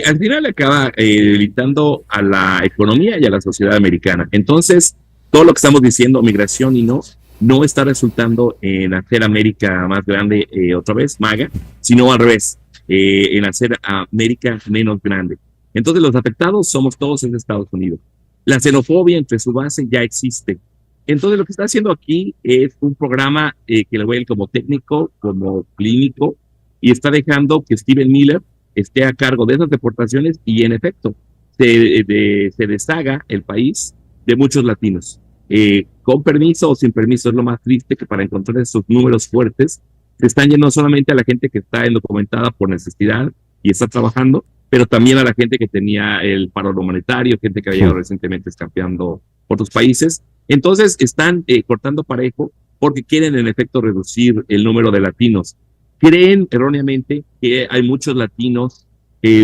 S3: Al final acaba debilitando a la economía y a la sociedad americana. Entonces, todo lo que estamos diciendo, migración y no está resultando en hacer América más grande otra vez, MAGA, sino al revés, en hacer América menos grande. Entonces, los afectados somos todos en Estados Unidos. La xenofobia entre su base ya existe. Entonces, lo que está haciendo aquí es un programa que le voy a ir como técnico, como clínico, y está dejando que Steven Miller esté a cargo de esas deportaciones y, en efecto, se deshaga el país de muchos latinos. Con permiso o sin permiso, es lo más triste, que para encontrar esos números fuertes se están yendo solamente a la gente que está indocumentada por necesidad y está trabajando, pero también a la gente que tenía el paro humanitario, gente que había llegado recientemente escapeando por otros países. Entonces están cortando parejo porque quieren en efecto reducir el número de latinos. Creen erróneamente que hay muchos latinos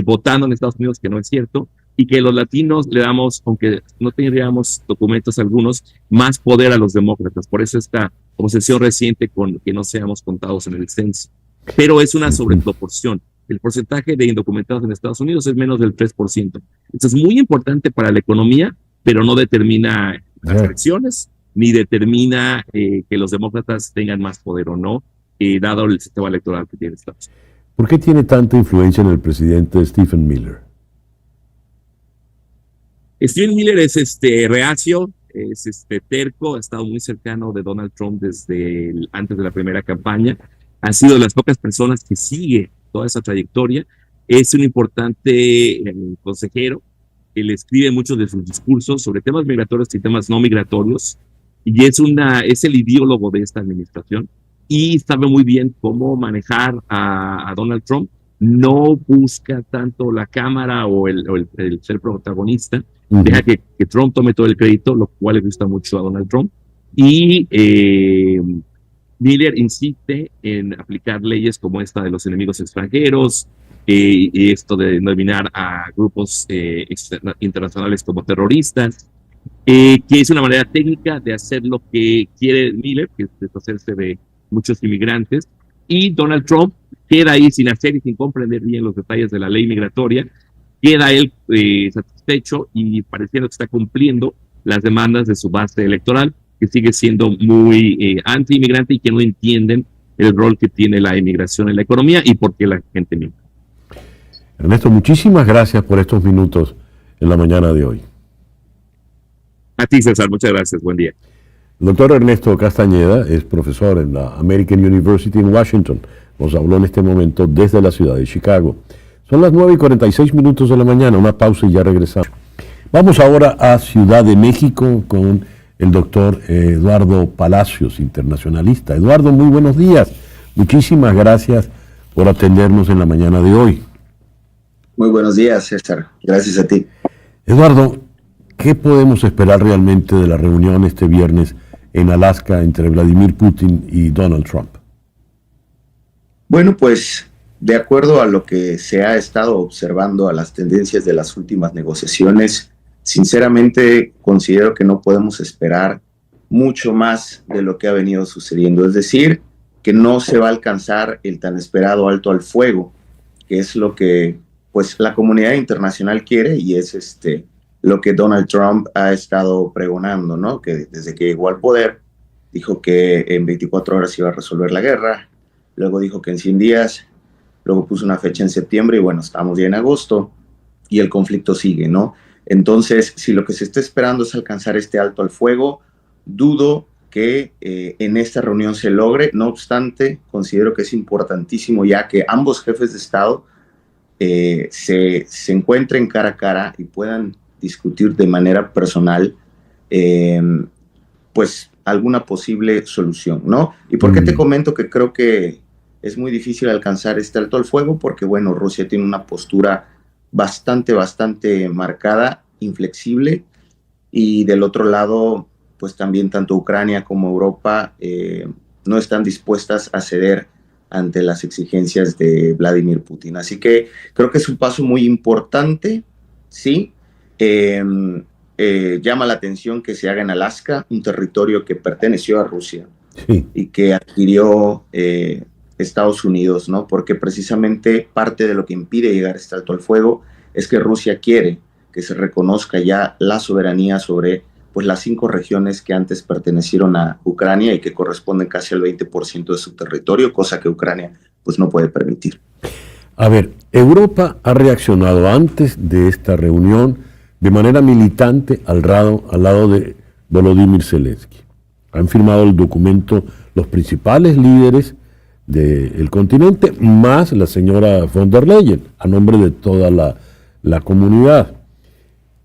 S3: votando en Estados Unidos, que no es cierto, y que los latinos le damos, aunque no tendríamos documentos algunos, más poder a los demócratas. Por eso esta obsesión reciente con que no seamos contados en el censo. Pero es una sobreproporción. El porcentaje de indocumentados en Estados Unidos es menos del 3%. Esto es muy importante para la economía, pero no determina las elecciones, ni determina que los demócratas tengan más poder o no, dado el sistema electoral que tiene Estados Unidos.
S1: ¿Por qué tiene tanta influencia en el presidente Stephen Miller?
S3: Stephen Miller es reacio, es terco, ha estado muy cercano de Donald Trump desde antes de la primera campaña. Ha sido de las pocas personas que sigue toda esa trayectoria. Es un importante consejero. Él escribe muchos de sus discursos sobre temas migratorios y temas no migratorios, y es el ideólogo de esta administración, y sabe muy bien cómo manejar a Donald Trump. No busca tanto la cámara o el ser protagonista, deja que Trump tome todo el crédito, lo cual le gusta mucho a Donald Trump. Y Miller insiste en aplicar leyes como esta de los enemigos extranjeros, y esto de denominar a grupos internacionales como terroristas, que es una manera técnica de hacer lo que quiere Miller, que es deshacerse de muchos inmigrantes, y Donald Trump queda ahí sin hacer y sin comprender bien los detalles de la ley migratoria, queda él satisfecho y pareciendo que está cumpliendo las demandas de su base electoral, que sigue siendo muy anti-inmigrante y que no entienden el rol que tiene la inmigración en la economía y por qué la gente migra.
S1: Ernesto, muchísimas gracias por estos minutos en la mañana de hoy.
S3: A ti, César, muchas gracias. Buen día.
S1: El doctor Ernesto Castañeda es profesor en la American University en Washington. Nos habló en este momento desde la ciudad de Chicago. Son las 9:46 de la mañana, una pausa y ya regresamos. Vamos ahora a Ciudad de México con el doctor Eduardo Palacios, internacionalista. Eduardo, muy buenos días. Muchísimas gracias por atendernos en la mañana de hoy.
S4: Muy buenos días, César. Gracias a ti.
S1: Eduardo, ¿qué podemos esperar realmente de la reunión este viernes en Alaska entre Vladimir Putin y Donald Trump?
S4: Bueno, pues de acuerdo a lo que se ha estado observando, a las tendencias de las últimas negociaciones, sinceramente considero que no podemos esperar mucho más de lo que ha venido sucediendo. Es decir, que no se va a alcanzar el tan esperado alto al fuego, que es lo que pues la comunidad internacional quiere, y es lo que Donald Trump ha estado pregonando, ¿no? Que desde que llegó al poder dijo que en 24 horas iba a resolver la guerra, luego dijo que en 100 días, luego puso una fecha en septiembre y bueno, estamos ya en agosto y el conflicto sigue, ¿no? Entonces, si lo que se está esperando es alcanzar este alto al fuego, dudo que en esta reunión se logre. No obstante, considero que es importantísimo ya que ambos jefes de Estado se encuentren cara a cara y puedan discutir de manera personal pues alguna posible solución, ¿no? ¿Y por qué te comento que creo que es muy difícil alcanzar este alto al fuego? Porque bueno, Rusia tiene una postura bastante marcada, inflexible, y del otro lado pues también tanto Ucrania como Europa no están dispuestas a ceder ante las exigencias de Vladimir Putin. Así que creo que es un paso muy importante, ¿sí? Llama la atención que se haga en Alaska, un territorio que perteneció a Rusia, sí, y que adquirió Estados Unidos, ¿no? Porque precisamente parte de lo que impide llegar a este alto al fuego es que Rusia quiere que se reconozca ya la soberanía sobre pues, las 5 regiones que antes pertenecieron a Ucrania y que corresponden casi al 20% de su territorio, cosa que Ucrania pues, no puede permitir.
S1: A ver, Europa ha reaccionado antes de esta reunión de manera militante al lado de Volodymyr Zelensky. Han firmado el documento los principales líderes del continente, más la señora von der Leyen, a nombre de toda la comunidad.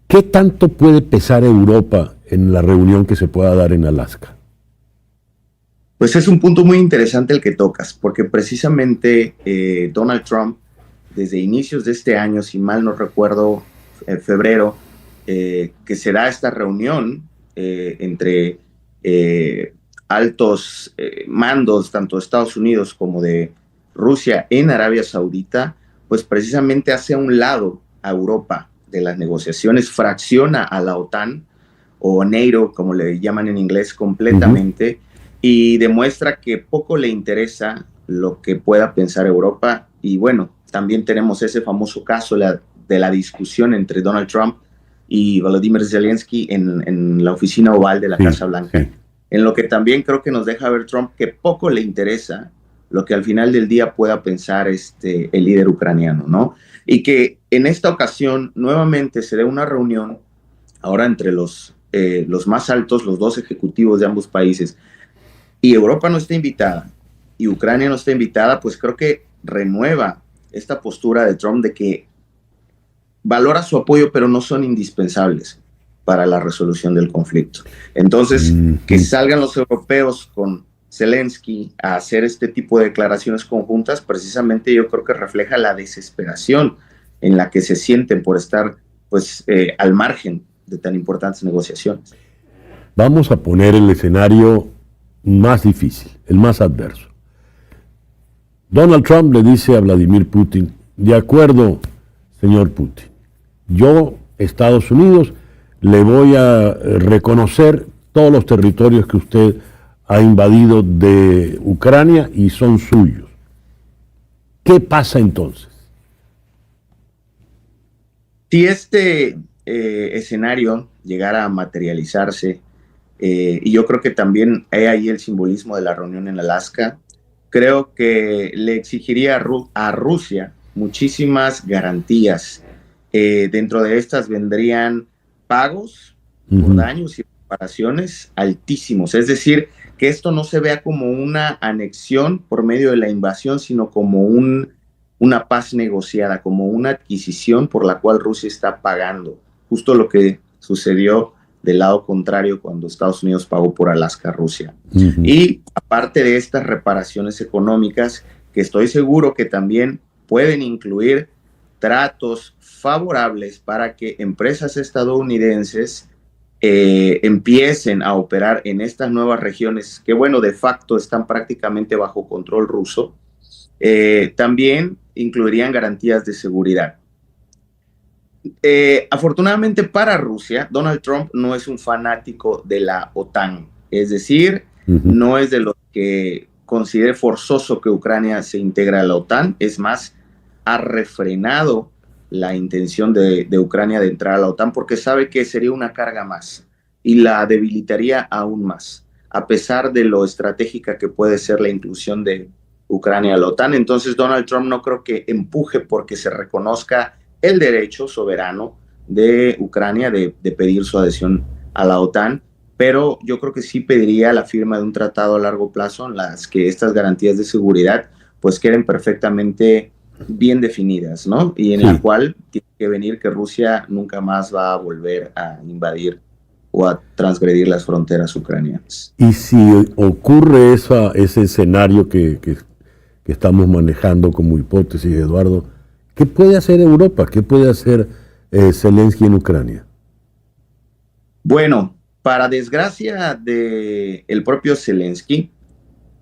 S1: ¿Qué tanto puede pesar Europa en la reunión que se pueda dar en Alaska?
S4: Pues es un punto muy interesante el que tocas, porque precisamente Donald Trump, desde inicios de este año, si mal no recuerdo, en febrero, que se da esta reunión entre altos mandos, tanto de Estados Unidos como de Rusia en Arabia Saudita, pues precisamente hace a un lado a Europa de las negociaciones, fracciona a la OTAN, o NATO, como le llaman en inglés, completamente, y demuestra que poco le interesa lo que pueda pensar Europa. Y bueno, también tenemos ese famoso caso de la discusión entre Donald Trump y Volodymyr Zelensky en la oficina oval de la Casa Blanca, en lo que también creo que nos deja ver Trump que poco le interesa lo que al final del día pueda pensar el líder ucraniano, ¿no? Y que en esta ocasión nuevamente se dé una reunión ahora entre los más altos, los 2 ejecutivos de ambos países, y Europa no está invitada y Ucrania no está invitada, pues creo que renueva esta postura de Trump de que valora su apoyo, pero no son indispensables para la resolución del conflicto. Entonces, que salgan los europeos con Zelensky a hacer este tipo de declaraciones conjuntas, precisamente yo creo que refleja la desesperación en la que se sienten por estar pues, al margen de tan importantes negociaciones.
S1: Vamos a poner el escenario más difícil, el más adverso. Donald Trump le dice a Vladimir Putin: de acuerdo, señor Putin, yo, Estados Unidos, le voy a reconocer todos los territorios que usted ha invadido de Ucrania y son suyos. ¿Qué pasa entonces?
S4: Si este escenario llegara a materializarse, y yo creo que también hay ahí el simbolismo de la reunión en Alaska, creo que le exigiría a Rusia muchísimas garantías. Dentro de estas vendrían pagos por daños y reparaciones altísimos. Es decir, que esto no se vea como una anexión por medio de la invasión, sino como una paz negociada, como una adquisición por la cual Rusia está pagando. Justo lo que sucedió del lado contrario cuando Estados Unidos pagó por Alaska a Rusia. Y aparte de estas reparaciones económicas, que estoy seguro que también pueden incluir tratos favorables para que empresas estadounidenses empiecen a operar en estas nuevas regiones que, bueno, de facto están prácticamente bajo control ruso, también incluirían garantías de seguridad. Afortunadamente para Rusia, Donald Trump no es un fanático de la OTAN, es decir, no es de los que considere forzoso que Ucrania se integre a la OTAN, es más, ha refrenado la intención de Ucrania de entrar a la OTAN porque sabe que sería una carga más y la debilitaría aún más, a pesar de lo estratégica que puede ser la inclusión de Ucrania a la OTAN. Entonces Donald Trump no creo que empuje porque se reconozca el derecho soberano de Ucrania de pedir su adhesión a la OTAN, pero yo creo que sí pediría la firma de un tratado a largo plazo en las que estas garantías de seguridad pues queden perfectamente bien definidas, ¿no? Y en la cual tiene que venir que Rusia nunca más va a volver a invadir o a transgredir las fronteras ucranianas.
S1: Y si ocurre ese escenario que estamos manejando como hipótesis, Eduardo, ¿qué puede hacer Europa? ¿Qué puede hacer Zelensky en Ucrania?
S4: Bueno, para desgracia del propio Zelensky,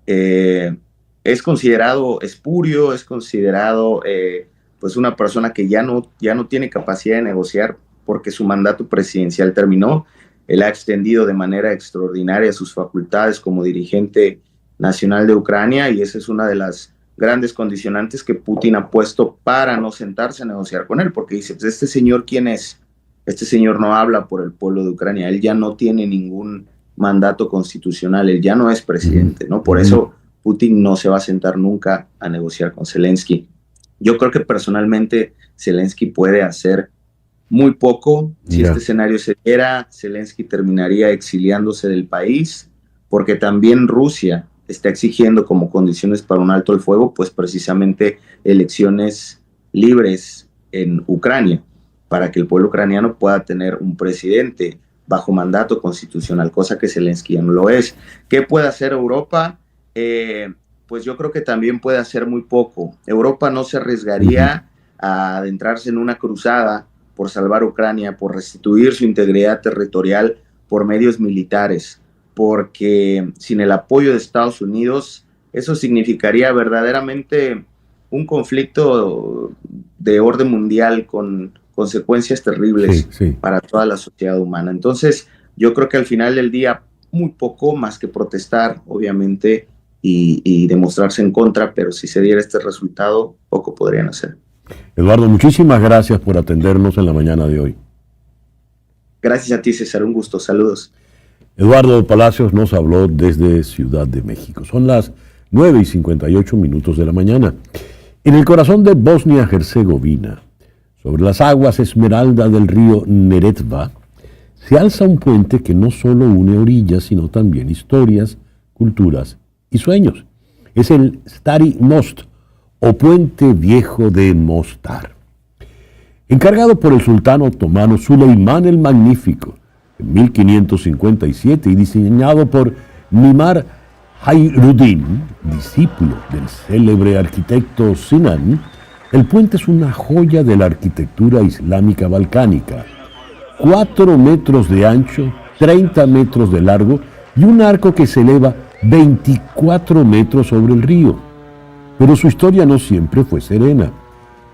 S4: es considerado espurio, es considerado pues una persona que ya no tiene capacidad de negociar porque su mandato presidencial terminó. Él ha extendido de manera extraordinaria sus facultades como dirigente nacional de Ucrania y esa es una de las grandes condicionantes que Putin ha puesto para no sentarse a negociar con él, porque dice, pues este señor, ¿quién es? Este señor no habla por el pueblo de Ucrania, él ya no tiene ningún mandato constitucional, él ya no es presidente, ¿no? Por eso Putin no se va a sentar nunca a negociar con Zelensky. Yo creo que personalmente Zelensky puede hacer muy poco. Si este escenario se diera, Zelensky terminaría exiliándose del país, porque también Rusia está exigiendo como condiciones para un alto el fuego, pues precisamente elecciones libres en Ucrania, para que el pueblo ucraniano pueda tener un presidente bajo mandato constitucional, cosa que Zelensky ya no lo es. ¿Qué puede hacer Europa? Pues yo creo que también puede hacer muy poco. Europa no se arriesgaría a adentrarse en una cruzada por salvar Ucrania, por restituir su integridad territorial por medios militares, porque sin el apoyo de Estados Unidos, eso significaría verdaderamente un conflicto de orden mundial con consecuencias terribles para toda la sociedad humana. Entonces, yo creo que al final del día, muy poco más que protestar, obviamente, y demostrarse en contra, pero si se diera este resultado, poco podrían hacer.
S1: Eduardo, muchísimas gracias por atendernos en la mañana de hoy.
S4: Gracias a ti, César, un gusto, saludos.
S1: Eduardo Palacios nos habló desde Ciudad de México. Son las 9:58 de la mañana. En el corazón de Bosnia-Herzegovina, sobre las aguas esmeralda del río Neretva, se alza un puente que no solo une orillas, sino también historias, culturas y sueños. Es el Stari Most, o Puente Viejo de Mostar. Encargado por el sultán otomano Suleimán el Magnífico en 1557 y diseñado por Mimar Hayruddin, discípulo del célebre arquitecto Sinan, el puente es una joya de la arquitectura islámica balcánica. 4 metros de ancho, 30 metros de largo y un arco que se eleva 24 metros sobre el río. Pero su historia no siempre fue serena.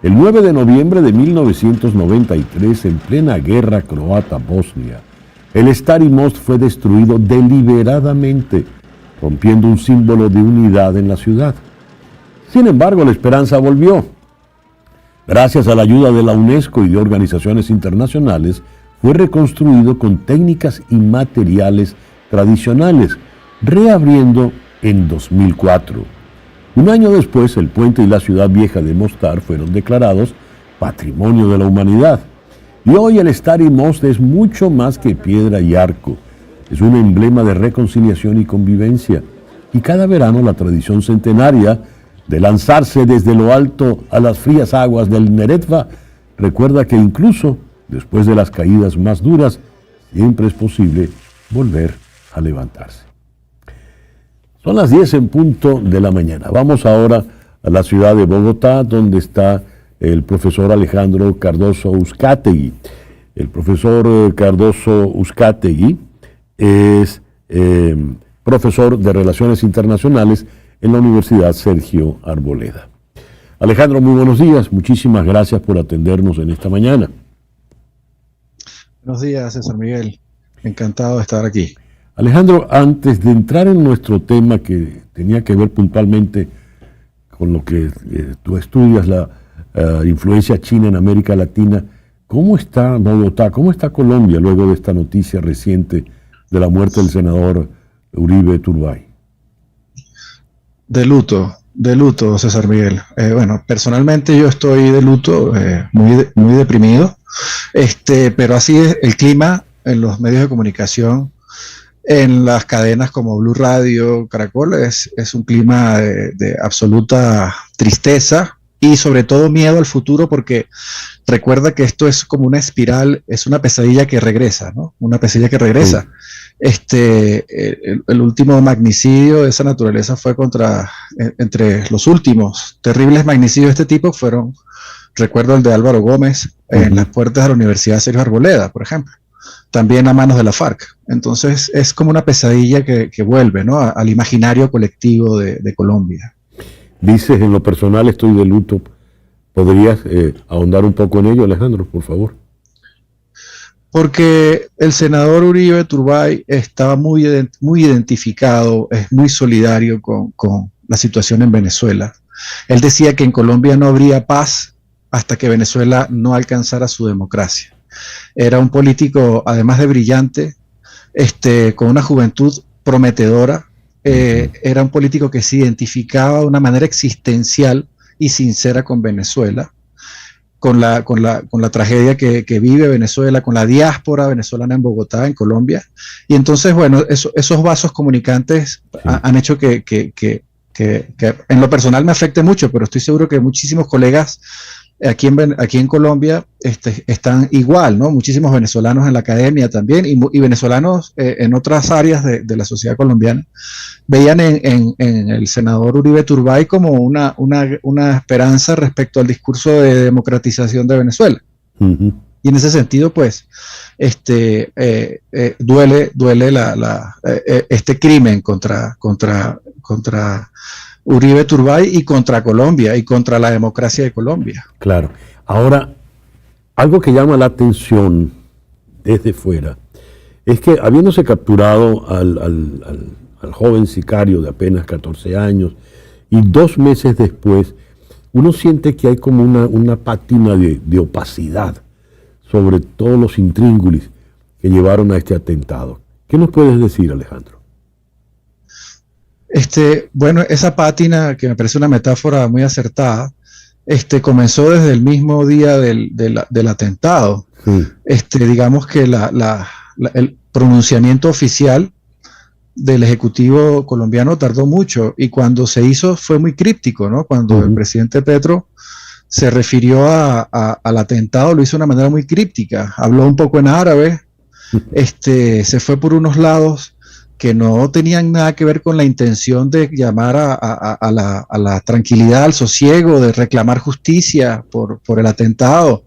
S1: El 9 de noviembre de 1993, en plena guerra croata-bosnia, el Stari Most fue destruido deliberadamente, rompiendo un símbolo de unidad en la ciudad. Sin embargo, la esperanza volvió. Gracias a la ayuda de la UNESCO y de organizaciones internacionales, fue reconstruido con técnicas y materiales tradicionales, reabriendo en 2004. Un año después, el puente y la ciudad vieja de Mostar fueron declarados Patrimonio de la Humanidad. Y hoy el Stari Most es mucho más que piedra y arco. Es un emblema de reconciliación y convivencia. Y cada verano la tradición centenaria de lanzarse desde lo alto a las frías aguas del Neretva recuerda que incluso después de las caídas más duras, siempre es posible volver a levantarse. Son las 10:00 de la mañana. Vamos ahora a la ciudad de Bogotá, donde está el profesor Alejandro Cardoso Uzcategui. El profesor Cardoso Uzcategui es profesor de Relaciones Internacionales en la Universidad Sergio Arboleda. Alejandro, muy buenos días. Muchísimas gracias por atendernos en esta mañana.
S5: Buenos días, César Miguel. Encantado de estar aquí.
S1: Alejandro, antes de entrar en nuestro tema que tenía que ver puntualmente con lo que tú estudias, la influencia china en América Latina, ¿cómo está Bogotá, cómo está Colombia luego de esta noticia reciente de la muerte del senador Uribe Turbay?
S5: De luto, César Miguel. Bueno, personalmente yo estoy de luto, muy deprimido, pero así es el clima en los medios de comunicación, en las cadenas como Blue Radio, Caracol, es un clima de absoluta tristeza y sobre todo miedo al futuro, porque recuerda que esto es como una espiral, es una pesadilla que regresa, ¿no? Una pesadilla que regresa. Sí. El último magnicidio de esa naturaleza fue entre los últimos terribles magnicidios de este tipo fueron, recuerdo el de Álvaro Gómez en las puertas de la Universidad Sergio Arboleda, por ejemplo. También a manos de la FARC. Entonces es como una pesadilla que vuelve, ¿no? Al imaginario colectivo de Colombia.
S1: Dices, en lo personal estoy de luto. ¿Podrías ahondar un poco en ello, Alejandro, por favor?
S5: Porque el senador Uribe Turbay estaba muy identificado, es muy solidario con la situación en Venezuela. Él decía que en Colombia no habría paz hasta que Venezuela no alcanzara su democracia. Era un político, además de brillante, con una juventud prometedora. Era un político que se identificaba de una manera existencial y sincera con Venezuela, con la tragedia que vive Venezuela, con la diáspora venezolana en Bogotá, en Colombia. Y entonces, bueno, esos vasos comunicantes han hecho que en lo personal me afecte mucho, pero estoy seguro que muchísimos colegas aquí en Colombia están igual, ¿no? Muchísimos venezolanos en la academia también y venezolanos en otras áreas de la sociedad colombiana veían en el senador Uribe Turbay como una esperanza respecto al discurso de democratización de Venezuela. Uh-huh. Y en ese sentido, pues, duele este crimen contra Uribe Turbay y contra Colombia y contra la democracia de Colombia.
S1: Claro. Ahora, algo que llama la atención desde fuera es que habiéndose capturado al joven sicario de apenas 14 años y 2 meses después, uno siente que hay como una pátina de opacidad sobre todos los intríngulis que llevaron a este atentado. ¿Qué nos puedes decir, Alejandro?
S5: Bueno, esa pátina, que me parece una metáfora muy acertada, comenzó desde el mismo día del atentado. Sí. Digamos que el pronunciamiento oficial del Ejecutivo colombiano tardó mucho y cuando se hizo fue muy críptico, ¿no? Cuando el presidente Petro se refirió al atentado, lo hizo de una manera muy críptica, habló un poco en árabe, se fue por unos lados que no tenían nada que ver con la intención de llamar a la tranquilidad, al sosiego, de reclamar justicia por el atentado.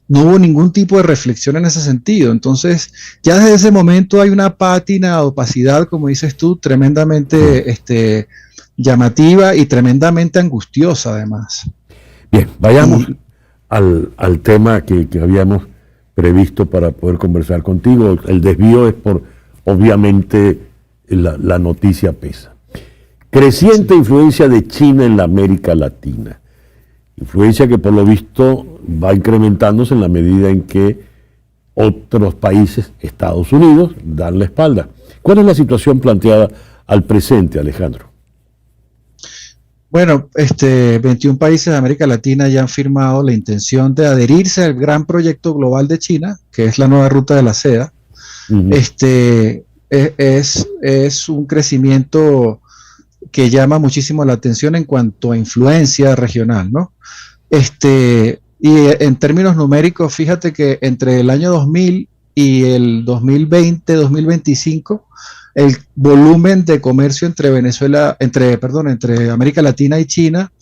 S5: No hubo ningún tipo de reflexión en ese sentido. Entonces, ya desde ese momento hay una pátina de opacidad, como dices tú, tremendamente llamativa y tremendamente angustiosa, además.
S1: Bien, vayamos al tema que habíamos previsto para poder conversar contigo. El desvío es por, obviamente, la noticia pesa. Creciente influencia de China en la América Latina. Influencia que por lo visto va incrementándose en la medida en que otros países, Estados Unidos, dan la espalda. ¿Cuál es la situación planteada al presente, Alejandro?
S5: Bueno, 21 países de América Latina ya han firmado la intención de adherirse al gran proyecto global de China, que es la nueva ruta de la seda. Uh-huh. Es un crecimiento que llama muchísimo la atención en cuanto a influencia regional, ¿no? Y en términos numéricos, fíjate que entre el año 2000 y el 2020-2025, el volumen de comercio entre América Latina y China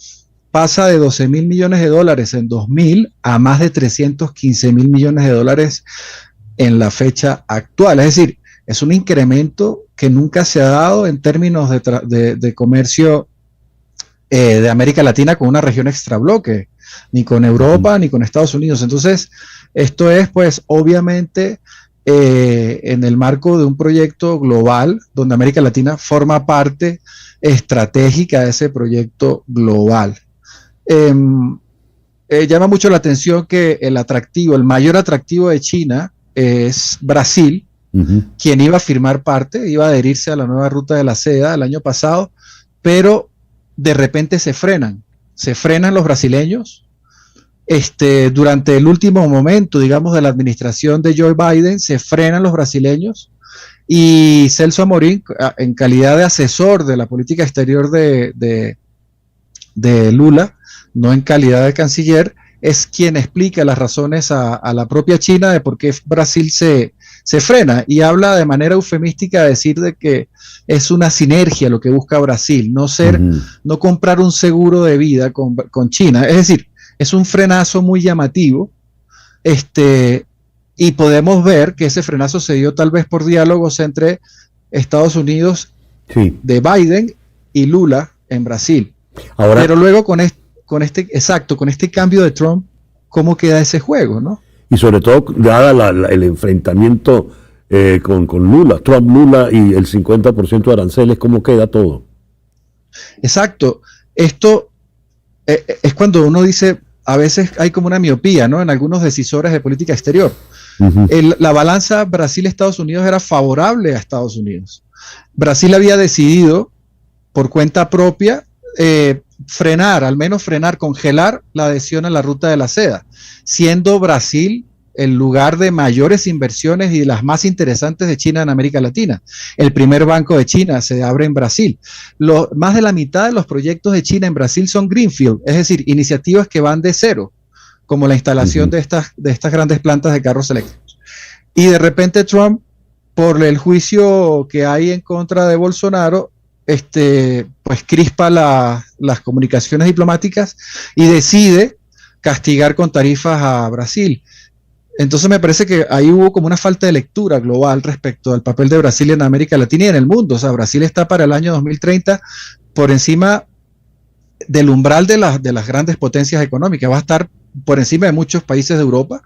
S5: pasa de 12.000 millones de dólares en 2000 a más de 315.000 millones de dólares en la fecha actual. Es decir, es un incremento que nunca se ha dado en términos de comercio de América Latina con una región extrabloque, ni con Europa, ni con Estados Unidos. Entonces, esto es, pues, obviamente, en el marco de un proyecto global, donde América Latina forma parte estratégica de ese proyecto global. Llama mucho la atención que el mayor atractivo de China es Brasil, quien iba a firmar parte, iba a adherirse a la nueva ruta de la seda el año pasado, pero de repente se frenan los brasileños. Durante el último momento, digamos, de la administración de Joe Biden, se frenan los brasileños y Celso Amorín, en calidad de asesor de la política exterior de Lula, no en calidad de canciller, es quien explica las razones a la propia China de por qué Brasil se frena y habla de manera eufemística de decir de que es una sinergia lo que busca Brasil, no comprar un seguro de vida con China. Es decir, es un frenazo muy llamativo, y podemos ver que ese frenazo se dio tal vez por diálogos entre Estados Unidos de Biden y Lula en Brasil. Ahora, pero luego con este cambio de Trump, ¿cómo queda ese juego, no?
S1: Y sobre todo, dada el enfrentamiento con Lula, Trump-Lula y el 50% de aranceles, ¿cómo queda todo?
S5: Exacto. Esto es cuando uno dice, a veces hay como una miopía, ¿no? En algunos decisores de política exterior. La balanza Brasil-Estados Unidos era favorable a Estados Unidos. Brasil había decidido por cuenta propia al menos frenar, congelar la adhesión a la ruta de la seda, siendo Brasil el lugar de mayores inversiones y de las más interesantes de China en América Latina. El primer banco de China se abre en Brasil. Más de la mitad de los proyectos de China en Brasil son greenfield, es decir, iniciativas que van de cero, como la instalación de estas grandes plantas de carros eléctricos. Y de repente Trump, por el juicio que hay en contra de Bolsonaro, pues crispa las comunicaciones diplomáticas y decide castigar con tarifas a Brasil. Entonces me parece que ahí hubo como una falta de lectura global respecto al papel de Brasil en América Latina y en el mundo. O sea, Brasil está para el año 2030 por encima del umbral de las grandes potencias económicas. Va a estar por encima de muchos países de Europa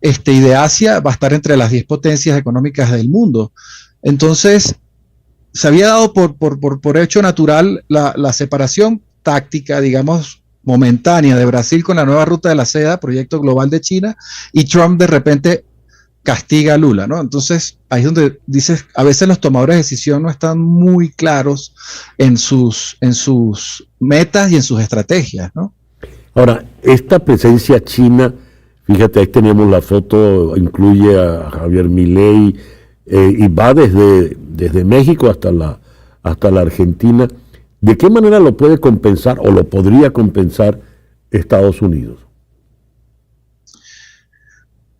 S5: y de Asia, va a estar entre las 10 potencias económicas del mundo. Entonces, se había dado por hecho natural la separación táctica, digamos, momentánea de Brasil con la nueva ruta de la seda, proyecto global de China, y Trump de repente castiga a Lula, ¿no? Entonces, ahí es donde dices, a veces los tomadores de decisión no están muy claros en sus metas y en sus estrategias, ¿no?
S1: Ahora, esta presencia china, fíjate, ahí tenemos la foto, incluye a Javier Milei, y va desde México hasta la Argentina. ¿De qué manera lo puede compensar o lo podría compensar Estados Unidos?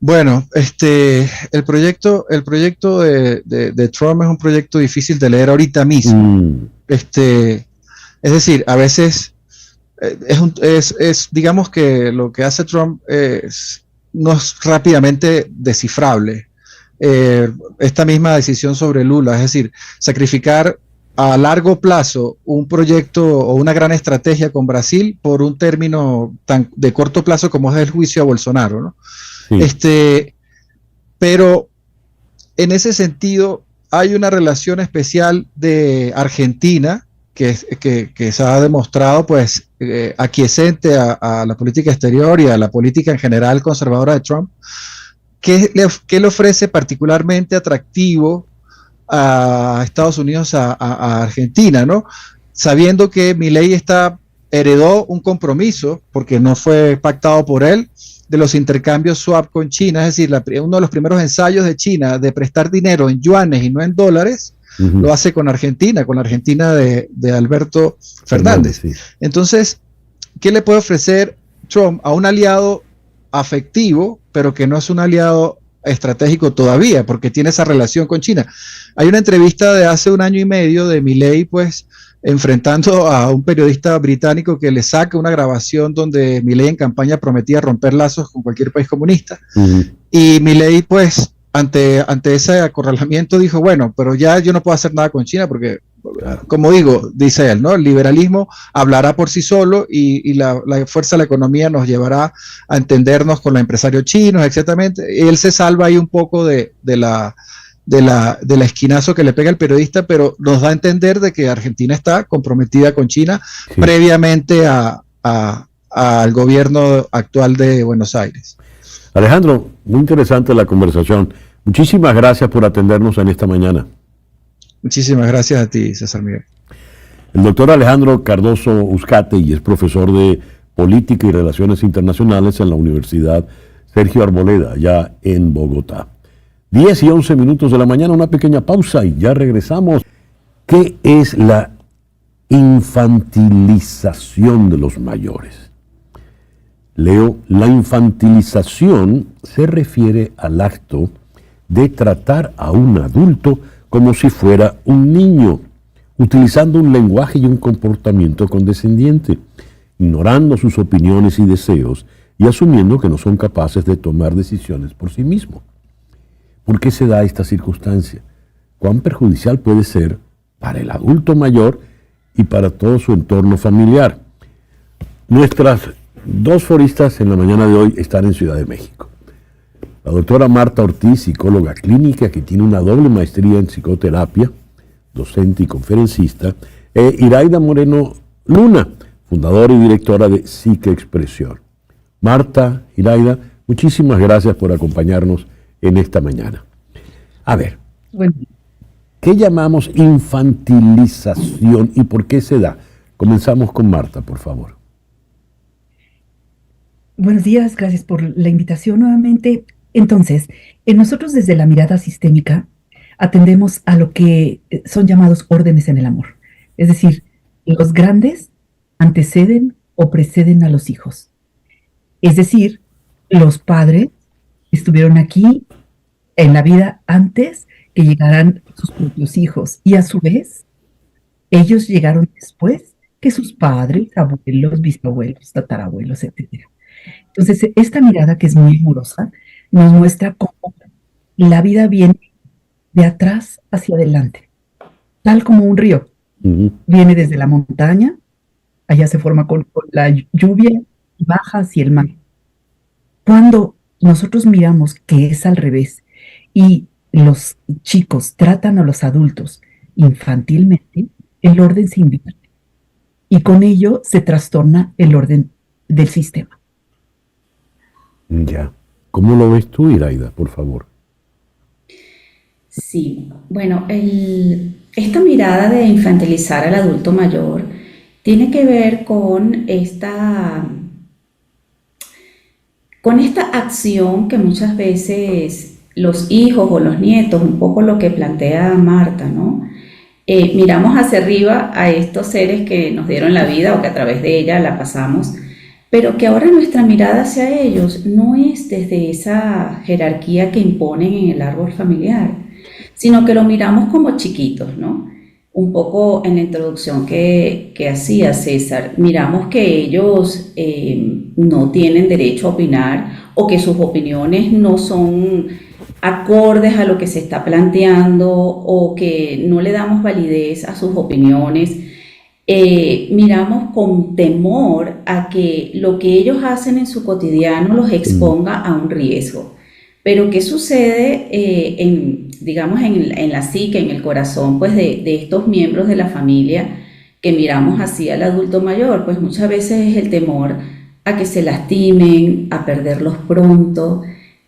S5: Bueno, el proyecto de Trump es un proyecto difícil de leer ahorita mismo. Es decir, a veces digamos que lo que hace Trump no es rápidamente descifrable. Esta misma decisión sobre Lula, es decir, sacrificar a largo plazo un proyecto o una gran estrategia con Brasil por un término tan de corto plazo como es el juicio a Bolsonaro, ¿no? Sí. Pero en ese sentido hay una relación especial de Argentina que se ha demostrado pues aquiescente a la política exterior y a la política en general conservadora de Trump, que le ofrece particularmente atractivo a Estados Unidos, a Argentina, ¿no? Sabiendo que Milei heredó un compromiso, porque no fue pactado por él, de los intercambios swap con China, es decir, uno de los primeros ensayos de China de prestar dinero en yuanes y no en dólares, lo hace con Argentina, con la Argentina de Alberto Fernández. Sí. Entonces, ¿qué le puede ofrecer Trump a un aliado afectivo, pero que no es un aliado estratégico todavía, porque tiene esa relación con China? Hay una entrevista de hace 1 año y medio de Milei, pues, enfrentando a un periodista británico que le saca una grabación donde Milei en campaña prometía romper lazos con cualquier país comunista. Y Milei, pues, ante ese acorralamiento dijo, bueno, pero ya yo no puedo hacer nada con China porque, como digo, dice él, ¿no? El liberalismo hablará por sí solo y la fuerza de la economía nos llevará a entendernos con los empresarios chinos, etcétera. Y él se salva ahí un poco de la esquinazo que le pega el periodista, pero nos da a entender de que Argentina está comprometida con China previamente al gobierno actual de Buenos Aires.
S1: Alejandro, muy interesante la conversación. Muchísimas gracias por atendernos en esta mañana.
S5: Muchísimas gracias a ti, César Miguel.
S1: El doctor Alejandro Cardoso Uzcate y es profesor de Política y Relaciones Internacionales en la Universidad Sergio Arboleda, allá en Bogotá. 10 y 11 minutos de la mañana, una pequeña pausa y ya regresamos. ¿Qué es la infantilización de los mayores? Leo, la infantilización se refiere al acto de tratar a un adulto como si fuera un niño, utilizando un lenguaje y un comportamiento condescendiente, ignorando sus opiniones y deseos y asumiendo que no son capaces de tomar decisiones por sí mismos. ¿Por qué se da esta circunstancia? ¿Cuán perjudicial puede ser para el adulto mayor y para todo su entorno familiar? Nuestras 2 foristas en la mañana de hoy están en Ciudad de México. La doctora Marta Ortiz, psicóloga clínica que tiene una doble maestría en psicoterapia, docente y conferencista, e Iraida Moreno Luna, fundadora y directora de Psique Expresión. Marta, Iraida, muchísimas gracias por acompañarnos en esta mañana. A ver,
S6: Bueno,
S1: ¿qué llamamos infantilización y por qué se da? Comenzamos con Marta, por favor.
S6: buenos días, gracias por la invitación nuevamente. Entonces, nosotros desde la mirada sistémica atendemos a lo que son llamados órdenes en el amor. Es decir, los grandes anteceden o preceden a los hijos. Es decir, los padres estuvieron aquí en la vida antes que llegaran sus propios hijos y a su vez ellos llegaron después que sus padres, abuelos, bisabuelos, tatarabuelos, etc. Entonces, esta mirada que es muy amorosa nos muestra cómo la vida viene de atrás hacia adelante, tal como un río. Viene desde la montaña, allá se forma con la lluvia y baja hacia el mar. Cuando nosotros miramos que es al revés y los chicos tratan a los adultos infantilmente, el orden se invierte y con ello se trastorna el orden del sistema.
S1: Ya. ¿Cómo lo ves tú, Iraida, por favor?
S7: Sí, bueno, esta mirada de infantilizar al adulto mayor tiene que ver con esta acción que muchas veces los hijos o los nietos, un poco lo que plantea Marta, ¿no? Miramos hacia arriba a estos seres que nos dieron la vida o que a través de ella la pasamos, pero que ahora nuestra mirada hacia ellos no es desde esa jerarquía que imponen en el árbol familiar, sino que lo miramos como chiquitos, ¿no? Un poco en la introducción que hacía César, miramos que ellos no tienen derecho a opinar o que sus opiniones no son acordes a lo que se está planteando o que no le damos validez a sus opiniones. Miramos con temor a que lo que ellos hacen en su cotidiano los exponga a un riesgo. Pero ¿qué sucede digamos, en la psique, en el corazón, pues de estos miembros de la familia que miramos así al adulto mayor? Pues muchas veces es el temor a que se lastimen, a perderlos pronto,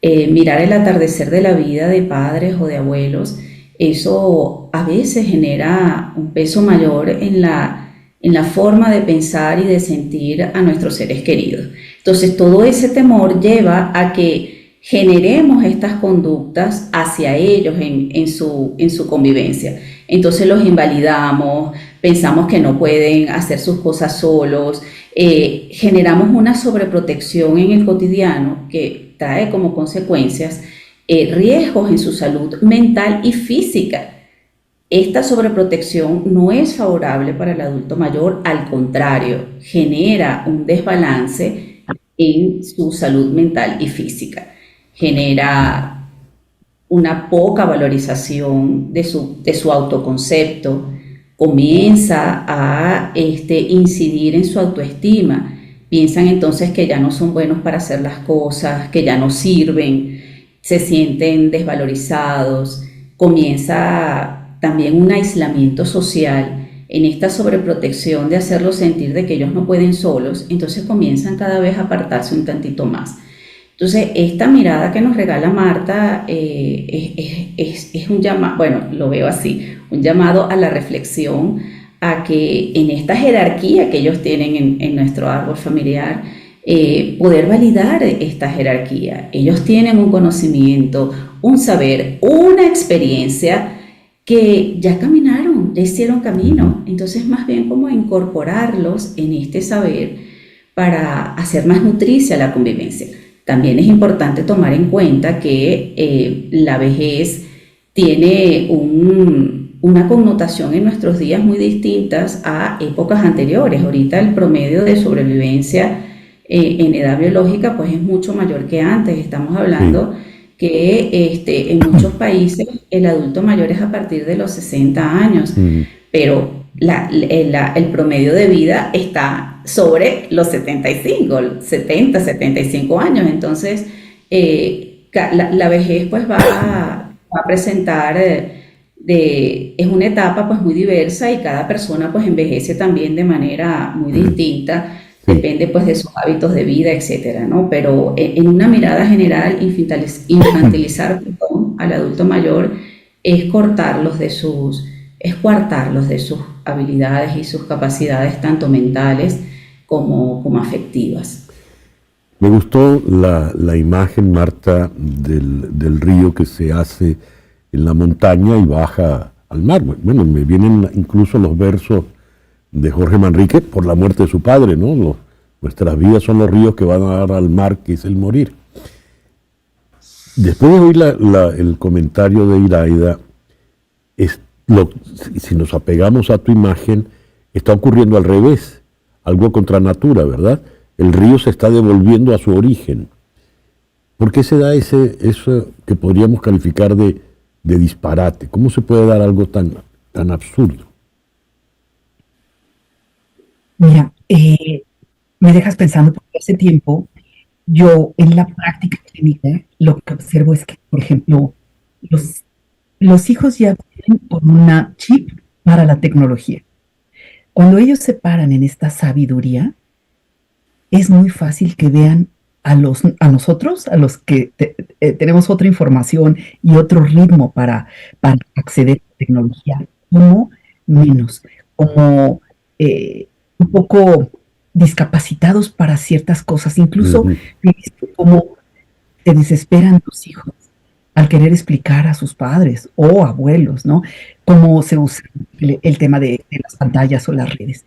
S7: mirar el atardecer de la vida de padres o de abuelos. Eso a veces genera un peso mayor en la forma de pensar y de sentir a nuestros seres queridos. Entonces todo ese temor lleva a que generemos estas conductas hacia ellos en su convivencia. Entonces los invalidamos, pensamos que no pueden hacer sus cosas solos, generamos una sobreprotección en el cotidiano que trae como consecuencias riesgos en su salud mental y física. Esta sobreprotección no es favorable para el adulto mayor, al contrario, genera un desbalance en su salud mental y física. Genera una poca valorización de su autoconcepto, comienza a incidir en su autoestima. Piensan entonces que ya no son buenos para hacer las cosas, que ya no sirven, se sienten desvalorizados, comienza también un aislamiento social en esta sobreprotección de hacerlos sentir de que ellos no pueden solos, entonces comienzan cada vez a apartarse un tantito más. Entonces, esta mirada que nos regala Marta es un llamado, bueno, lo veo así, un llamado a la reflexión, a que en esta jerarquía que ellos tienen en nuestro árbol familiar, poder validar esta jerarquía. Ellos tienen un conocimiento, un saber, una experiencia que ya caminaron, ya hicieron camino. Entonces, más bien como incorporarlos en este saber para hacer más nutricia la convivencia. También es importante tomar en cuenta que la vejez tiene una connotación en nuestros días muy distintas a épocas anteriores. Ahorita el promedio de sobrevivencia en edad biológica pues es mucho mayor que antes. Estamos hablando que en muchos países el adulto mayor es a partir de los 60 años, pero el promedio de vida está sobre los 70, 75 años. Entonces, la vejez pues va a presentar es una etapa pues muy diversa y cada persona pues envejece también de manera muy distinta,
S1: Sí.
S7: depende pues de sus hábitos de vida, etcétera, ¿no? Pero en una mirada general, infantilizar perdón, al adulto mayor es es coartarlos de sus habilidades y sus capacidades tanto mentales como afectivas.
S1: Me gustó la imagen, Marta, del río que se hace en la montaña y baja al mar. Bueno, me vienen incluso los versos de Jorge Manrique por la muerte de su padre, ¿no? Nuestras vidas son los ríos que van a dar al mar, que es el morir. Después de oír el comentario de Iraida, si nos apegamos a tu imagen, está ocurriendo al revés, algo contra natura, ¿verdad? El río se está devolviendo a su origen. ¿Por qué se da eso que podríamos calificar de disparate? ¿Cómo se puede dar algo tan absurdo?
S6: Mira, me dejas pensando porque hace tiempo yo en la práctica clínica lo que observo es que, por ejemplo, los hijos ya vienen con una chip para la tecnología. Cuando ellos se paran en esta sabiduría, es muy fácil que vean a nosotros, a los que tenemos otra información y otro ritmo para acceder a la tecnología, como menos, como un poco discapacitados para ciertas cosas. Incluso he visto cómo se desesperan los hijos al querer explicar a sus padres o abuelos, ¿no? Cómo se usa el tema de las pantallas o las redes.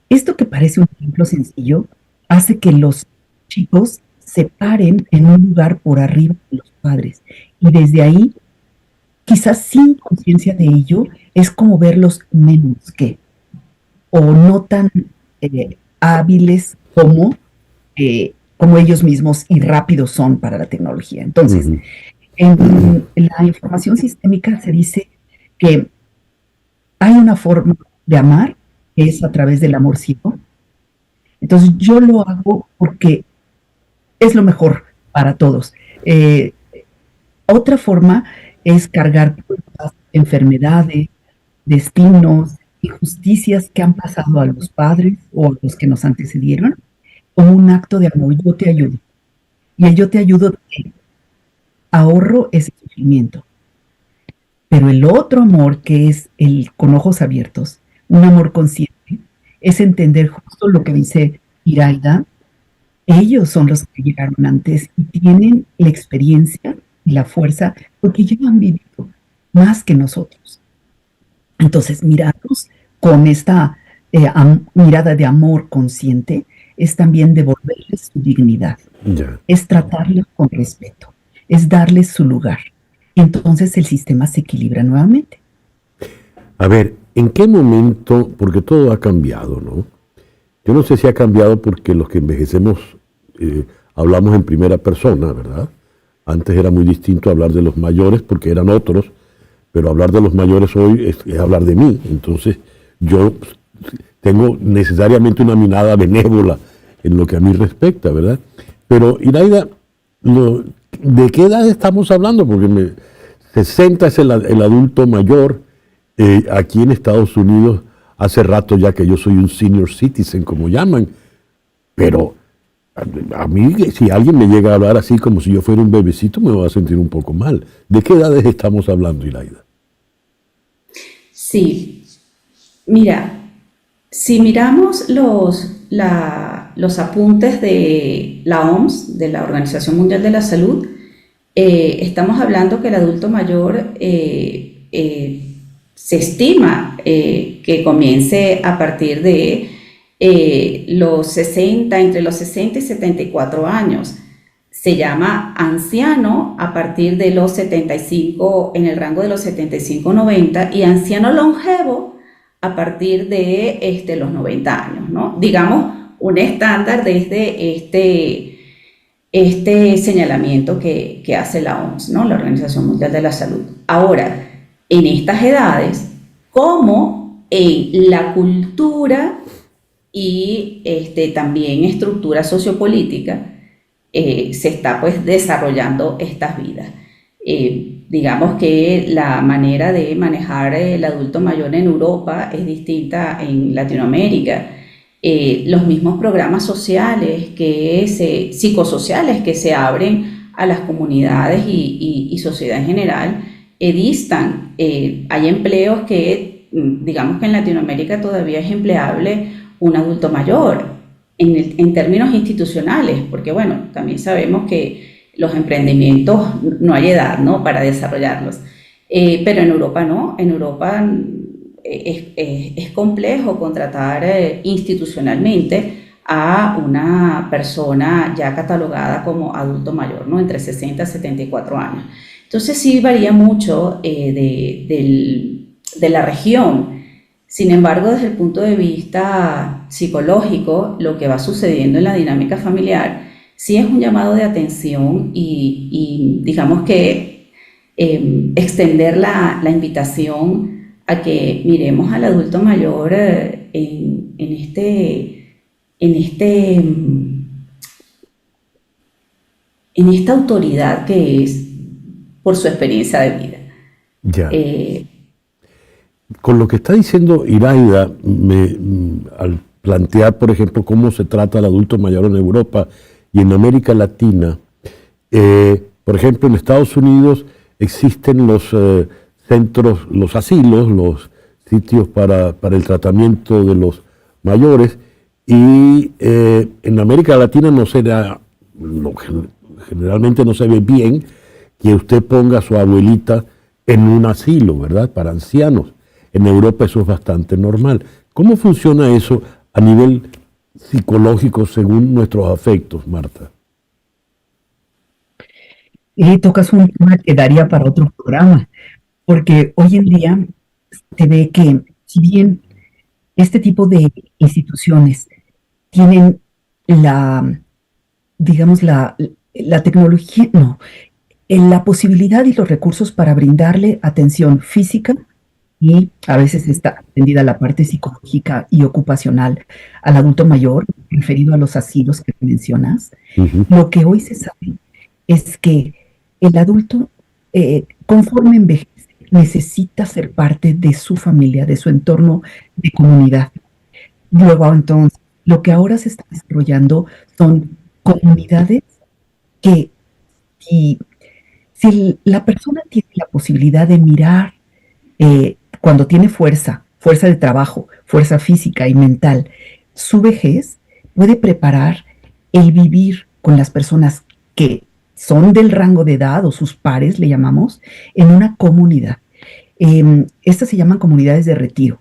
S6: Esto que parece un ejemplo sencillo hace que los chicos se paren en un lugar por arriba de los padres. Y desde ahí, quizás sin conciencia de ello, es como verlos menos que, o no tan hábiles como ellos mismos y rápidos son para la tecnología. Entonces, en la información sistémica se dice que hay una forma de amar que es a través del amor ciego. Entonces yo lo hago porque es lo mejor para todos. Otra forma es cargar culpas, enfermedades, destinos, injusticias que han pasado a los padres o a los que nos antecedieron, como un acto de amor. Yo te ayudo. Y el yo te ayudo ahorro ese sufrimiento. Pero el otro amor, que es el con ojos abiertos, un amor consciente, es entender justo lo que dice Iraida. Ellos son los que llegaron antes y tienen la experiencia y la fuerza porque ya han vivido más que nosotros. Entonces, mirarnos con esta mirada de amor consciente es también devolverles su dignidad, es tratarlos con respeto, es darles su lugar. Entonces el sistema se equilibra nuevamente.
S1: A ver, ¿en qué momento? Porque todo ha cambiado, ¿no? Yo no sé si ha cambiado porque los que envejecemos hablamos en primera persona, ¿verdad? Antes era muy distinto hablar de los mayores porque eran otros, pero hablar de los mayores hoy es hablar de mí. Entonces yo tengo necesariamente una mirada benévola en lo que a mí respecta, ¿verdad? Pero Iraida, ¿de qué edad estamos hablando? Porque 60 es el adulto mayor. Aquí en Estados Unidos, hace rato ya que yo soy un senior citizen, como llaman, pero a mí, si alguien me llega a hablar así como si yo fuera un bebecito, me voy a sentir un poco mal. ¿De qué edades estamos hablando, Iraida?
S7: Sí, mira, si miramos los apuntes de la OMS, de la Organización Mundial de la Salud, estamos hablando que el adulto mayor se estima que comience a partir de los 60, entre los 60 y 74 años. Se llama anciano a partir de los 75, en el rango de los 75-90, y anciano longevo a partir de los 90 años, ¿no? Digamos, un estándar desde este señalamiento que hace la OMS, ¿no? La Organización Mundial de la Salud. Ahora, en estas edades, como en la cultura y también estructura sociopolítica, se está pues desarrollando estas vidas. digamos que la manera de manejar el adulto mayor en Europa es distinta en Latinoamérica. Los mismos programas sociales, psicosociales que se abren a las comunidades y sociedad en general, distan. Hay empleos que, digamos que en Latinoamérica todavía es empleable un adulto mayor en términos institucionales, porque bueno, también sabemos que los emprendimientos no hay edad, ¿no?, para desarrollarlos. Pero en Europa no, en Europa es complejo contratar institucionalmente a una persona ya catalogada como adulto mayor, ¿no?, entre 60 y 74 años. Entonces sí varía mucho de la región. Sin embargo, desde el punto de vista psicológico, lo que va sucediendo en la dinámica familiar sí es un llamado de atención y digamos que extender la invitación a que miremos al adulto mayor en esta autoridad que es por su experiencia de vida.
S1: Ya. Con lo que está diciendo Iraida, al plantear, por ejemplo, cómo se trata al adulto mayor en Europa y en América Latina, por ejemplo, en Estados Unidos existen los centros, los asilos, los sitios para el tratamiento de los mayores, y en América Latina generalmente no se ve bien que usted ponga a su abuelita en un asilo, ¿verdad?, para ancianos. En Europa eso es bastante normal. ¿Cómo funciona eso a nivel psicológico según nuestros afectos, Marta?
S6: Tocas un tema que daría para otro programa, porque hoy en día se ve que si bien este tipo de instituciones tienen digamos, la tecnología, no, la posibilidad y los recursos para brindarle atención física, y a veces está atendida la parte psicológica y ocupacional al adulto mayor, referido a los asilos que mencionas.
S1: Uh-huh.
S6: Lo que hoy se sabe es que el adulto, conforme envejece, necesita ser parte de su familia, de su entorno de comunidad. Luego, entonces, lo que ahora se está desarrollando son comunidades que, si la persona tiene la posibilidad de mirar, cuando tiene fuerza de trabajo, fuerza física y mental, su vejez, puede preparar el vivir con las personas que son del rango de edad, o sus pares, le llamamos, en una comunidad. Estas se llaman comunidades de retiro.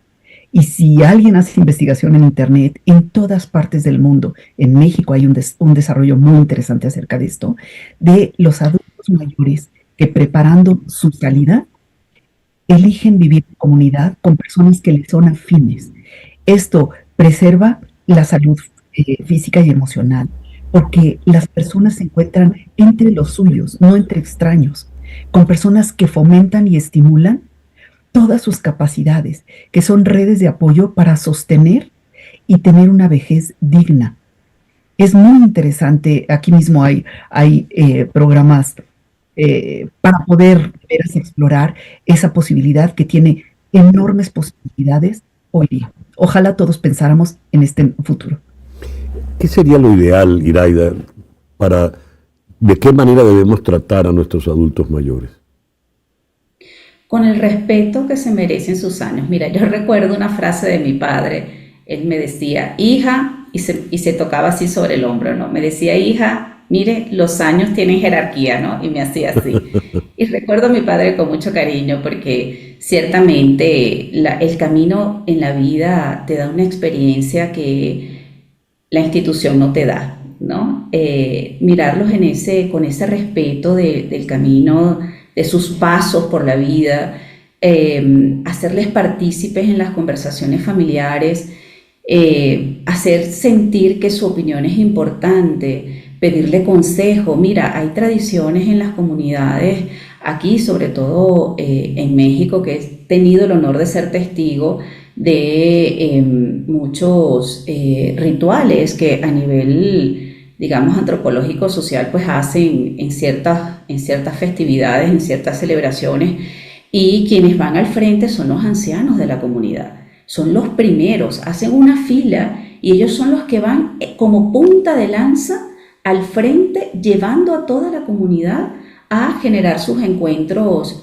S6: Y si alguien hace investigación en Internet, en todas partes del mundo, en México hay un desarrollo muy interesante acerca de esto, de los adultos mayores que, preparando su salida, eligen vivir en comunidad con personas que les son afines. Esto preserva la salud física y emocional, porque las personas se encuentran entre los suyos, no entre extraños, con personas que fomentan y estimulan todas sus capacidades, que son redes de apoyo para sostener y tener una vejez digna. Es muy interesante, aquí mismo hay programas para poder explorar esa posibilidad que tiene enormes posibilidades hoy día. Ojalá todos pensáramos en este futuro.
S1: ¿Qué sería lo ideal, Iraida, de qué manera debemos tratar a nuestros adultos mayores?
S7: Con el respeto que se merecen sus años. Mira, yo recuerdo una frase de mi padre. Él me decía, hija, y se tocaba así sobre el hombro, ¿no? Me decía, hija, mire, los años tienen jerarquía, ¿no? Y me hacía así. Y recuerdo a mi padre con mucho cariño, porque ciertamente el camino en la vida te da una experiencia que la institución no te da, ¿no? Mirarlos con ese respeto del camino, de sus pasos por la vida, hacerles partícipes en las conversaciones familiares, hacer sentir que su opinión es importante, pedirle consejo. Mira, hay tradiciones en las comunidades, aquí sobre todo en México, que he tenido el honor de ser testigo de muchos rituales que a nivel, digamos, antropológico-social, pues hacen en ciertas festividades, en ciertas celebraciones, y quienes van al frente son los ancianos de la comunidad, son los primeros, hacen una fila y ellos son los que van como punta de lanza al frente, llevando a toda la comunidad a generar sus encuentros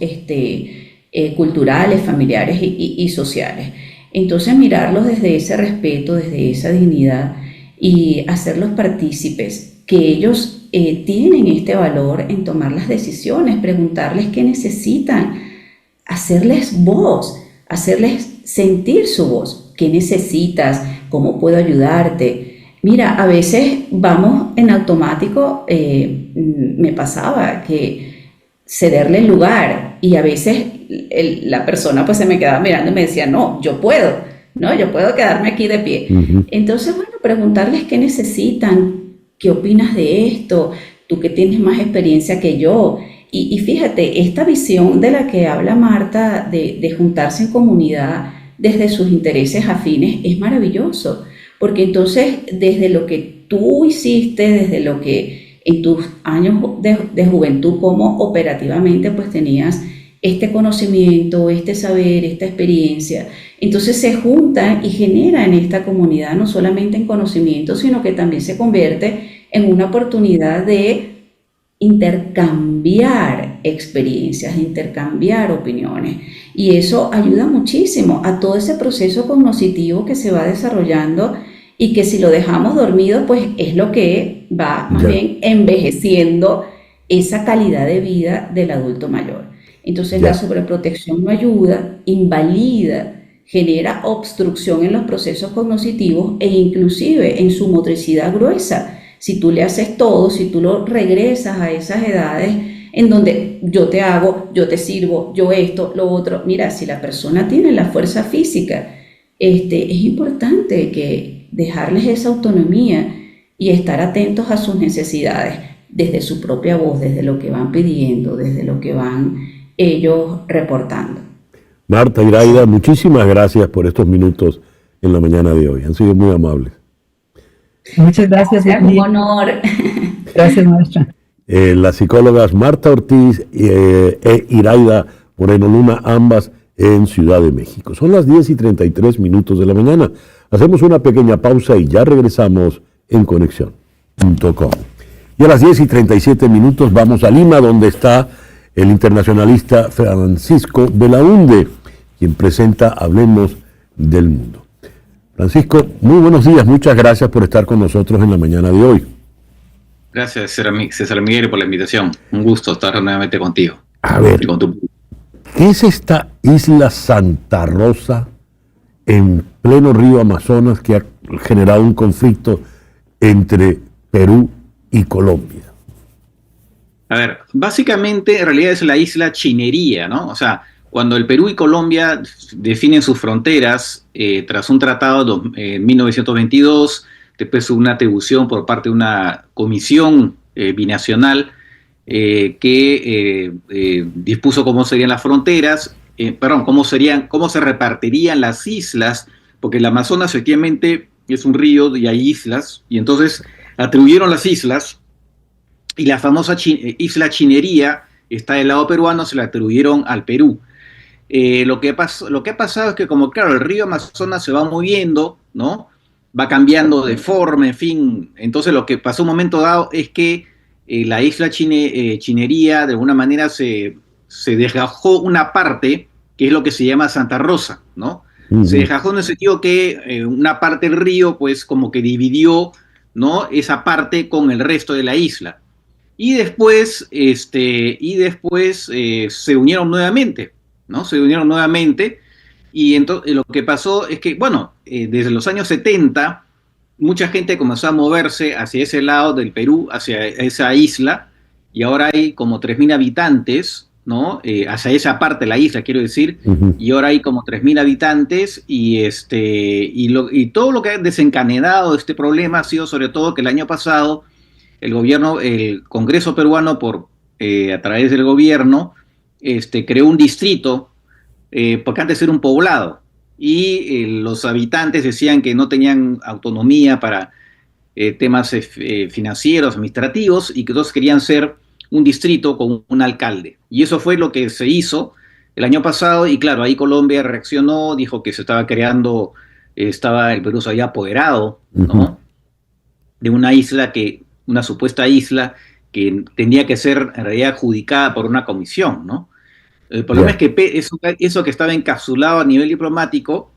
S7: culturales, familiares y sociales. Entonces mirarlos desde ese respeto, desde esa dignidad y hacerlos partícipes, que ellos tienen este valor en tomar las decisiones, preguntarles qué necesitan, hacerles voz, hacerles sentir su voz, qué necesitas, cómo puedo ayudarte. Mira, a veces vamos en automático, me pasaba que cederle el lugar y a veces la persona pues se me quedaba mirando y me decía, no, yo puedo quedarme aquí de pie. Entonces, bueno, preguntarles qué necesitan, qué opinas de esto, tú que tienes más experiencia que yo. Y fíjate, esta visión de la que habla Marta, de juntarse en comunidad desde sus intereses afines, es maravilloso, porque entonces desde lo que tú hiciste, desde lo que en tus años de juventud, como operativamente pues tenías este conocimiento, este saber, esta experiencia, entonces se juntan y genera en esta comunidad no solamente en conocimiento, sino que también se convierte en una oportunidad de intercambiar experiencias, de intercambiar opiniones, y eso ayuda muchísimo a todo ese proceso cognitivo que se va desarrollando y que si lo dejamos dormido, pues es lo que va más bien envejeciendo esa calidad de vida del adulto mayor. Entonces la sobreprotección no ayuda, invalida, genera obstrucción en los procesos cognitivos e inclusive en su motricidad gruesa. Si tú le haces todo, si tú lo regresas a esas edades en donde yo te hago, yo te sirvo, yo esto, lo otro, mira, si la persona tiene la fuerza física, es importante que dejarles esa autonomía y estar atentos a sus necesidades desde su propia voz, desde lo que van pidiendo, desde lo que van ellos reportando.
S1: Marta, Iraida, muchísimas gracias por estos minutos en la mañana de hoy. Han sido muy amables.
S6: Muchas gracias.
S7: Es un honor.
S6: Gracias, maestra.
S1: Las psicólogas Marta Ortiz e Iraida Moreno Luna, ambas en Ciudad de México. Son las 10:33 de la mañana. Hacemos una pequeña pausa y ya regresamos en conexión.com. Y a las 10:37 vamos a Lima, donde está el internacionalista Francisco Belaúnde, quien presenta Hablemos del Mundo. Francisco, muy buenos días, muchas gracias por estar con nosotros en la mañana de hoy.
S8: Gracias, César Miguel, por la invitación. Un gusto estar nuevamente contigo.
S1: A ver, ¿qué es esta isla Santa Rosa en pleno río Amazonas que ha generado un conflicto entre Perú y Colombia?
S8: A ver, básicamente en realidad es la isla Chinería, ¿no? O sea, cuando el Perú y Colombia definen sus fronteras tras un tratado en 1922, después hubo una atribución por parte de una comisión binacional que dispuso cómo serían las fronteras, cómo se repartirían las islas, porque el Amazonas efectivamente es un río y hay islas, y entonces atribuyeron las islas, y la famosa isla Chinería está del lado peruano, se la atribuyeron al Perú. Lo que ha pasado es que, como claro, el río Amazonas se va moviendo, ¿no? Va cambiando de forma, en fin. Entonces lo que pasó un momento dado es que la isla Chinería de alguna manera se desgajó una parte, que es lo que se llama Santa Rosa, ¿no? Se desgajó en el sentido que una parte del río pues como que dividió, ¿no?, esa parte con el resto de la isla. Y después, se unieron nuevamente, ¿no? Se unieron nuevamente. Y entonces lo que pasó es que, bueno, desde los años 70, mucha gente comenzó a moverse hacia ese lado del Perú, hacia esa isla, y ahora hay como 3.000 habitantes, ¿no? Hacia esa parte de la isla, quiero decir, y ahora hay como 3.000 habitantes, y todo lo que ha desencadenado este problema ha sido sobre todo que el año pasado el Congreso peruano, a través del gobierno, creó un distrito, porque antes era un poblado, y los habitantes decían que no tenían autonomía para temas financieros, administrativos, y que todos querían ser un distrito con un alcalde. Y eso fue lo que se hizo el año pasado, y claro, ahí Colombia reaccionó, dijo que se estaba creando, el Perú se había apoderado, ¿no? De una isla una supuesta isla que tenía que ser en realidad adjudicada por una comisión, ¿no? El problema es que eso que estaba encapsulado a nivel diplomático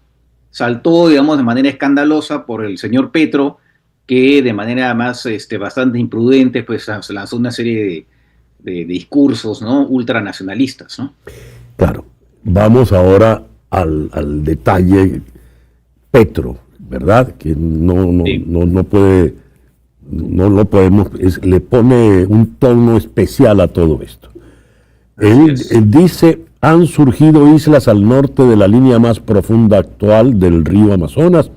S8: saltó, digamos, de manera escandalosa por el señor Petro, que de manera más bastante imprudente, pues se lanzó una serie de discursos, ¿no? Ultranacionalistas, ¿no?
S1: Claro. Vamos ahora al detalle Petro, ¿verdad? Que no puede, no lo podemos, le pone un tono especial a todo esto. Él dice, han surgido islas al norte de la línea más profunda actual del río Amazonas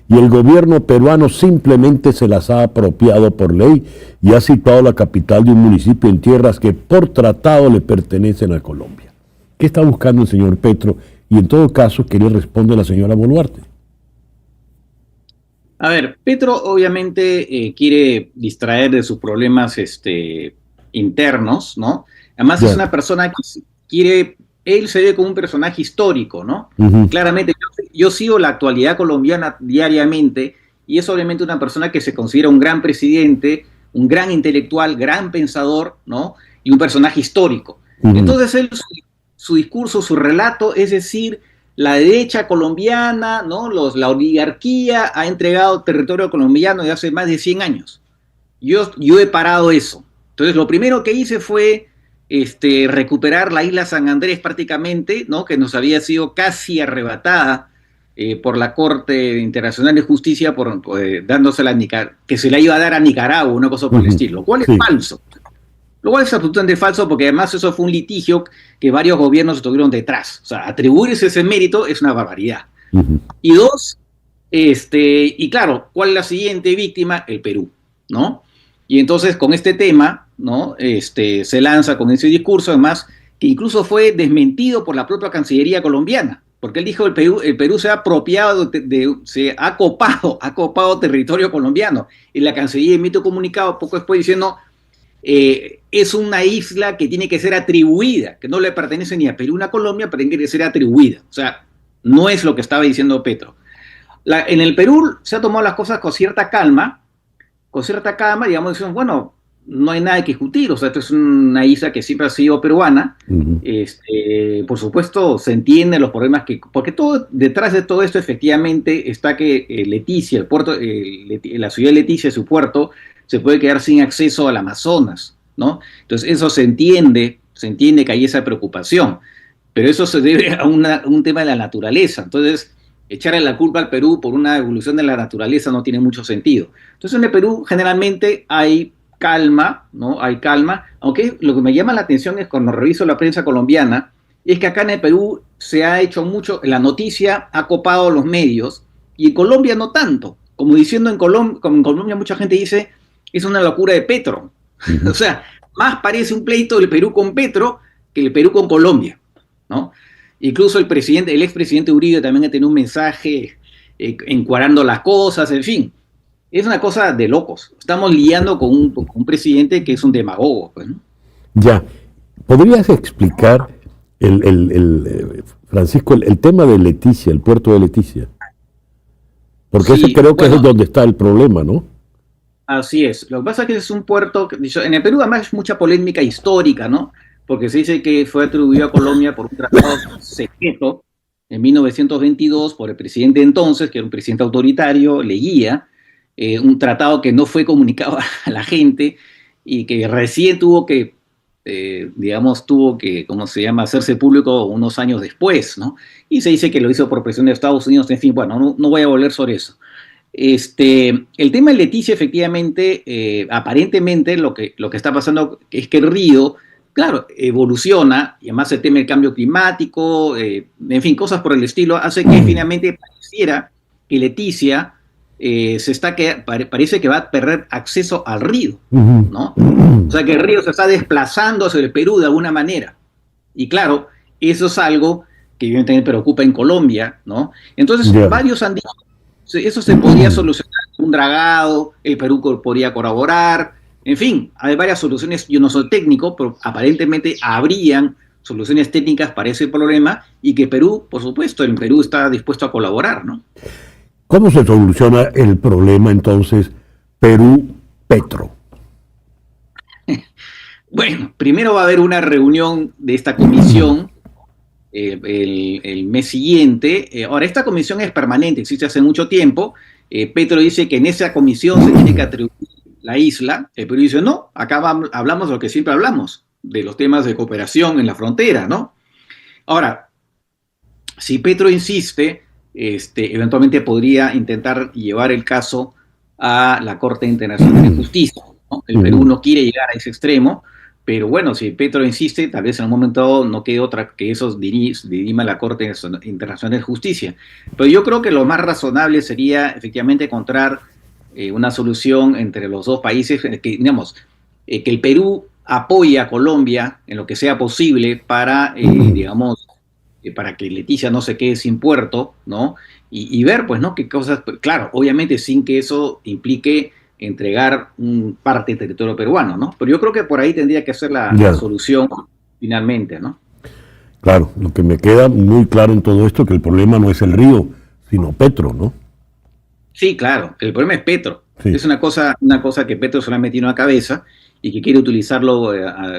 S1: y el gobierno peruano simplemente se las ha apropiado por ley y ha situado la capital de un municipio en tierras que por tratado le pertenecen a Colombia. ¿Qué está buscando el señor Petro? Y en todo caso, ¿qué le responde la señora Boluarte?
S8: A ver, Petro obviamente quiere distraer de sus problemas internos, ¿no? Además es una persona que él se ve como un personaje histórico, ¿no? Claramente, yo sigo la actualidad colombiana diariamente y es obviamente una persona que se considera un gran presidente, un gran intelectual, gran pensador, ¿no? Y un personaje histórico. Entonces él, su discurso, su relato, es decir, la derecha colombiana, ¿no? La oligarquía ha entregado territorio colombiano desde hace más de 100 años. Yo he parado eso. Entonces lo primero que hice fue recuperar la isla San Andrés prácticamente, ¿no? Que nos había sido casi arrebatada por la Corte Internacional de Justicia dándosela que se la iba a dar a Nicaragua, una cosa por el estilo, lo cual es falso. Lo cual es absolutamente falso porque además eso fue un litigio que varios gobiernos estuvieron detrás. O sea, atribuirse ese mérito es una barbaridad. Y dos, y claro, ¿cuál es la siguiente víctima? El Perú, ¿no? Y entonces con este tema, ¿no? Se lanza con ese discurso, además, que incluso fue desmentido por la propia Cancillería colombiana, porque él dijo el Perú se ha apropiado, se ha copado territorio colombiano, y la Cancillería emite un comunicado poco después diciendo es una isla que tiene que ser atribuida, que no le pertenece ni a Perú ni a Colombia, pero tiene que ser atribuida. O sea, no es lo que estaba diciendo Petro. En el Perú se ha tomado las cosas con cierta calma, digamos, diciendo, bueno, no hay nada que discutir, o sea, esto es una isla que siempre ha sido peruana, por supuesto se entienden los problemas porque detrás de todo esto efectivamente está que Leticia, el puerto, la ciudad de Leticia, su puerto, se puede quedar sin acceso al Amazonas, ¿no? Entonces eso se entiende que hay esa preocupación, pero eso se debe a un tema de la naturaleza. Entonces echarle la culpa al Perú por una evolución de la naturaleza no tiene mucho sentido. Entonces en el Perú generalmente hay calma, ¿no? Hay calma, aunque lo que me llama la atención es cuando reviso la prensa colombiana, es que acá en el Perú se ha hecho mucho, la noticia ha copado los medios, y en Colombia no tanto, como diciendo como en Colombia mucha gente dice, es una locura de Petro. O sea, más parece un pleito del Perú con Petro que el Perú con Colombia, ¿no? Incluso el expresidente Uribe también ha tenido un mensaje encuadrando las cosas, en fin. Es una cosa de locos. Estamos lidiando con un presidente que es un demagogo, pues, ¿no?
S1: Ya. ¿Podrías explicar, Francisco, el tema de Leticia, el puerto de Leticia? Porque ese creo que es donde está el problema, ¿no?
S8: Así es. Lo que pasa es que es un puerto, en el Perú además es mucha polémica histórica, ¿no? Porque se dice que fue atribuido a Colombia por un tratado secreto en 1922 por el presidente entonces, que era un presidente autoritario, Leguía, un tratado que no fue comunicado a la gente y que recién tuvo que, ¿cómo se llama?, hacerse público unos años después, ¿no? Y se dice que lo hizo por presión de Estados Unidos, en fin, bueno, no voy a volver sobre eso. El tema de Leticia, efectivamente, aparentemente lo que está pasando es que el río, claro, evoluciona, y además el tema del cambio climático, en fin, cosas por el estilo, hace que finalmente pareciera que Leticia parece que va a perder acceso al río, ¿no? O sea que el río se está desplazando hacia el Perú de alguna manera. Y claro, eso es algo que evidentemente preocupa en Colombia, ¿no? Entonces, varios han dicho, eso se podría solucionar de algún dragado, el Perú podría colaborar, en fin, hay varias soluciones. Yo no soy técnico, pero aparentemente habrían soluciones técnicas para ese problema y que Perú, por supuesto, el Perú está dispuesto a colaborar, ¿no?
S1: ¿Cómo se soluciona el problema entonces Perú-Petro?
S8: Bueno, primero va a haber una reunión de esta comisión el mes siguiente. Ahora, esta comisión es permanente, existe hace mucho tiempo. Petro dice que en esa comisión se tiene que atribuir la isla. El Perú dice, no, acá hablamos de lo que siempre hablamos, de los temas de cooperación en la frontera, ¿no? Ahora, si Petro insiste, eventualmente podría intentar llevar el caso a la Corte Internacional de Justicia, ¿no? El Perú no quiere llegar a ese extremo, pero bueno, si Petro insiste, tal vez en un momento dado no quede otra que eso dirima la Corte Internacional de Justicia. Pero yo creo que lo más razonable sería efectivamente encontrar una solución entre los dos países, que el Perú apoye a Colombia en lo que sea posible para, para que Leticia no se quede sin puerto, ¿no? Y ver, pues, ¿no? Qué cosas, claro, obviamente sin que eso implique entregar parte del territorio peruano, ¿no? Pero yo creo que por ahí tendría que ser la solución finalmente, ¿no?
S1: Claro, lo que me queda muy claro en todo esto es que el problema no es el río, sino Petro, ¿no?
S8: Sí, claro, el problema es Petro.
S1: Sí.
S8: Es una cosa que Petro se le ha metido en la cabeza y que quiere utilizarlo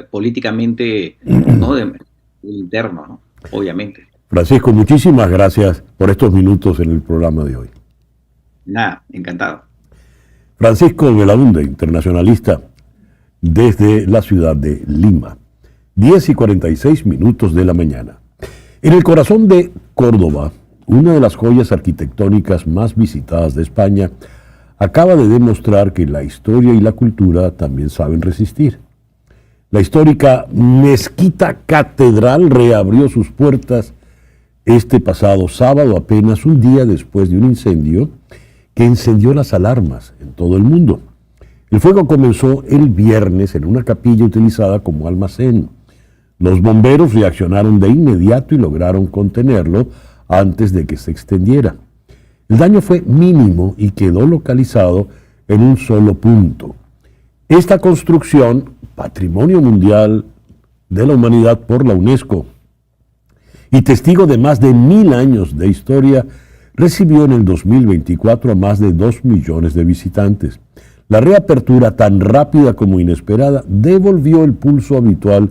S8: políticamente, ¿no? De interno, ¿no? Obviamente.
S1: Francisco, muchísimas gracias por estos minutos en el programa de hoy.
S8: Nada, encantado.
S1: Francisco Belaúnde, internacionalista, desde la ciudad de Lima. 10:46 de la mañana. En el corazón de Córdoba, una de las joyas arquitectónicas más visitadas de España, acaba de demostrar que la historia y la cultura también saben resistir. La histórica Mezquita Catedral reabrió sus puertas este pasado sábado, apenas un día después de un incendio que encendió las alarmas en todo el mundo. El fuego comenzó el viernes en una capilla utilizada como almacén. Los bomberos reaccionaron de inmediato y lograron contenerlo antes de que se extendiera. El daño fue mínimo y quedó localizado en un solo punto. Esta construcción, Patrimonio Mundial de la Humanidad por la UNESCO y testigo de más de 1000 años de historia, recibió en el 2024 a más de 2 millones de visitantes. La reapertura, tan rápida como inesperada, devolvió el pulso habitual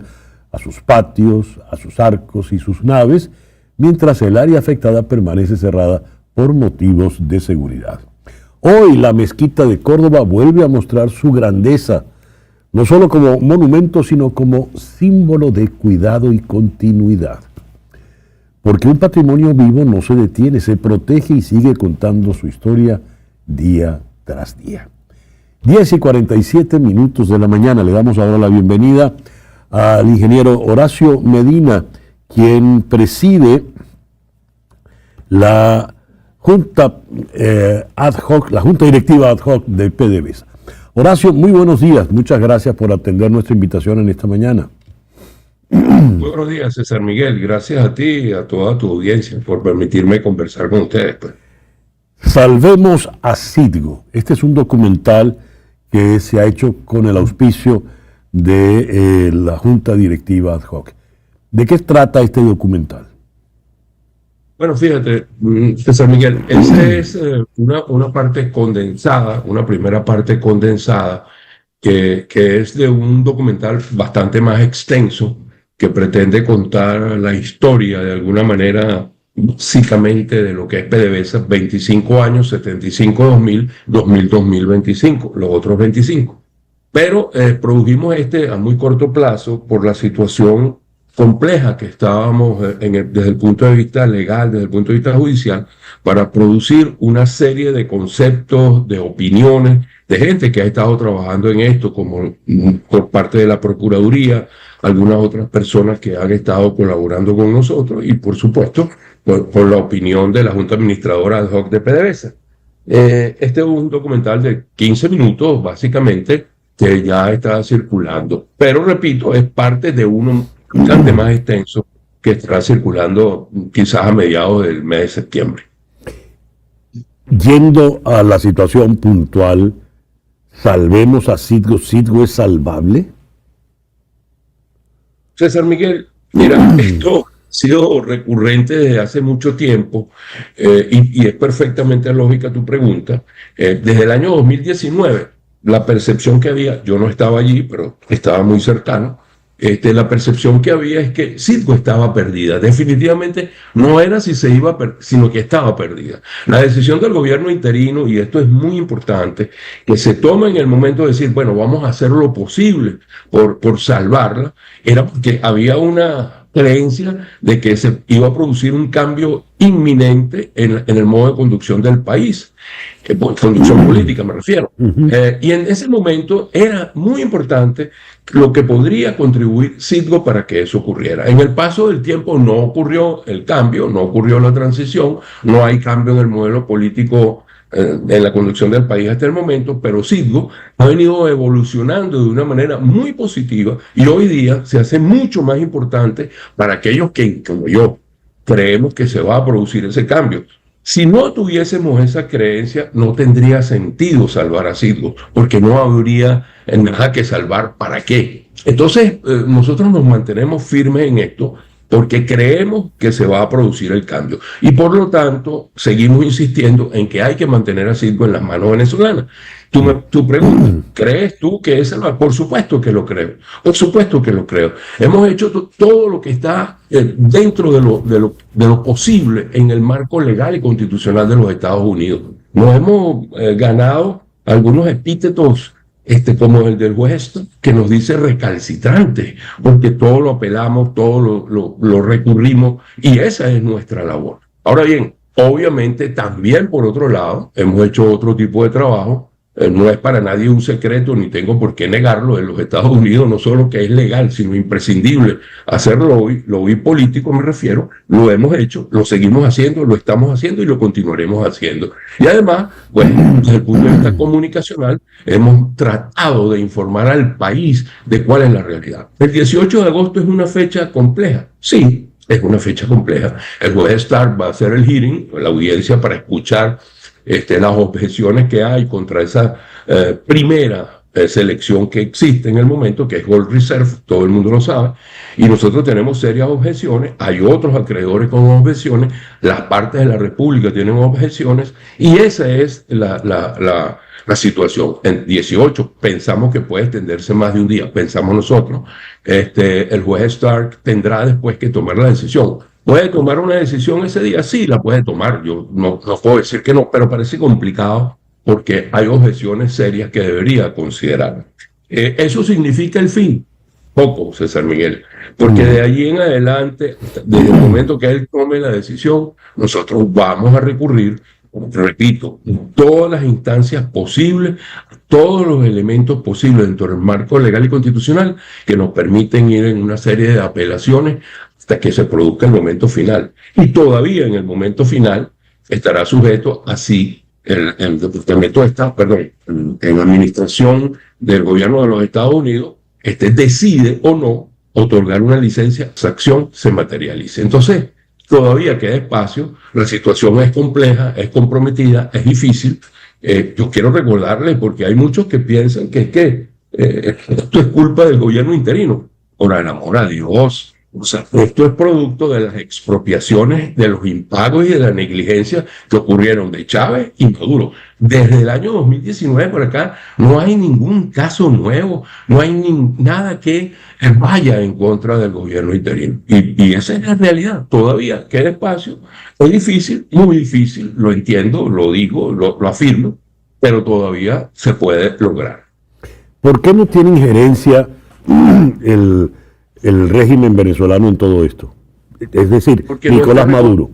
S1: a sus patios, a sus arcos y sus naves, mientras el área afectada permanece cerrada por motivos de seguridad. Hoy la mezquita de Córdoba vuelve a mostrar su grandeza, no solo como monumento, sino como símbolo de cuidado y continuidad. Porque un patrimonio vivo no se detiene, se protege y sigue contando su historia día tras día. 10:47 de la mañana. Le damos ahora la bienvenida al ingeniero Horacio Medina, quien preside la Junta ad hoc, la Junta Directiva ad hoc de PDVSA. Horacio, muy buenos días. Muchas gracias por atender nuestra invitación en esta mañana.
S9: Buenos días, César Miguel. Gracias a ti y a toda tu audiencia por permitirme conversar con ustedes. Pues.
S1: Salvemos a Citgo. Este es un documental que se ha hecho con el auspicio de la Junta Directiva ad hoc. ¿De qué trata este documental?
S9: Bueno, fíjate, César Miguel, esa es una parte condensada, una primera parte condensada, que es de un documental bastante más extenso, que pretende contar la historia de alguna manera, básicamente, de lo que es PDVSA, 25 años, 75-2000, 2000-2025, los otros 25. Pero produjimos a muy corto plazo por la situación compleja que estábamos desde el punto de vista legal, desde el punto de vista judicial, para producir una serie de conceptos, de opiniones, de gente que ha estado trabajando en esto, como por parte de la Procuraduría, algunas otras personas que han estado colaborando con nosotros y, por supuesto, por la opinión de la Junta Administradora ad hoc de PDVSA. Este es un documental de 15 minutos, básicamente, que ya está circulando. Pero, repito, es parte de uno bastante más extenso que estará circulando quizás a mediados del mes de septiembre.
S1: Yendo a la situación puntual, salvemos a Citgo. ¿Citgo es salvable?
S9: César Miguel, mira, esto ha sido recurrente desde hace mucho tiempo y es perfectamente lógica tu pregunta. Desde el año 2019, la percepción que había, yo no estaba allí, pero estaba muy cercano, la percepción que había es que Citgo estaba perdida. Definitivamente no era si se iba, sino que estaba perdida. La decisión del gobierno interino, y esto es muy importante, que se toma en el momento de decir, bueno, vamos a hacer lo posible por salvarla, era porque había una creencia de que se iba a producir un cambio inminente en el modo de conducción del país, conducción política me refiero. Y en ese momento era muy importante lo que podría contribuir Citgo para que eso ocurriera. En el paso del tiempo no ocurrió el cambio, no ocurrió la transición, no hay cambio en el modelo político en la conducción del país hasta el momento, pero Citgo ha venido evolucionando de una manera muy positiva y hoy día se hace mucho más importante para aquellos que, como yo, creemos que se va a producir ese cambio. Si no tuviésemos esa creencia, no tendría sentido salvar a Citgo, porque no habría nada que salvar. ¿Para qué? Entonces, nosotros nos mantenemos firmes en esto porque creemos que se va a producir el cambio. Y por lo tanto, seguimos insistiendo en que hay que mantener a Citgo en las manos venezolanas. Tu pregunta, ¿crees tú que es salvar? Por supuesto que lo creo. Por supuesto que lo creo. Hemos hecho todo lo que está dentro de lo posible en el marco legal y constitucional de los Estados Unidos. Nos hemos ganado algunos epítetos como el del juez, que nos dice recalcitrante, porque todo lo apelamos, todo lo recurrimos, y esa es nuestra labor. Ahora bien, obviamente también por otro lado, hemos hecho otro tipo de trabajo. No es para nadie un secreto, ni tengo por qué negarlo. En los Estados Unidos no solo que es legal, sino imprescindible hacer lobby político, me refiero. Lo hemos hecho, lo seguimos haciendo, lo estamos haciendo y lo continuaremos haciendo. Y además, bueno, desde el punto de vista comunicacional, hemos tratado de informar al país de cuál es la realidad. El 18 de agosto es una fecha compleja, sí, es una fecha compleja. El juez Stark va a hacer el hearing, la audiencia, para escuchar las objeciones que hay contra esa primera selección que existe en el momento, que es Gold Reserve, todo el mundo lo sabe, y nosotros tenemos serias objeciones, hay otros acreedores con objeciones, las partes de la República tienen objeciones, y esa es la situación. En 18 pensamos que puede extenderse más de un día, pensamos nosotros. El juez Stark tendrá después que tomar la decisión. ¿Puede tomar una decisión ese día? Sí, la puede tomar. Yo no puedo decir que no, pero parece complicado porque hay objeciones serias que debería considerar. ¿Eso significa el fin? Poco, César Miguel, porque de allí en adelante, desde el momento que él tome la decisión, nosotros vamos a recurrir, repito, en todas las instancias posibles, todos los elementos posibles dentro del marco legal y constitucional que nos permiten ir en una serie de apelaciones hasta que se produzca el momento final. Y todavía en el momento final estará sujeto a si el departamento en administración del gobierno de los Estados Unidos decide o no otorgar una licencia, esa acción se materialice. Entonces, todavía queda espacio, la situación es compleja, es comprometida, es difícil. Yo quiero recordarle, porque hay muchos que piensan que esto es culpa del gobierno interino. Por el amor a Dios, o sea, esto es producto de las expropiaciones, de los impagos y de la negligencia que ocurrieron de Chávez y Maduro. Desde el año 2019 por acá no hay ningún caso nuevo, no hay nada que vaya en contra del gobierno interino. Y esa es la realidad. Todavía queda espacio. Es difícil, muy difícil, lo entiendo, lo digo, lo afirmo, pero todavía se puede lograr.
S1: ¿Por qué no tiene injerencia el régimen venezolano en todo esto? Es decir, Nicolás Maduro.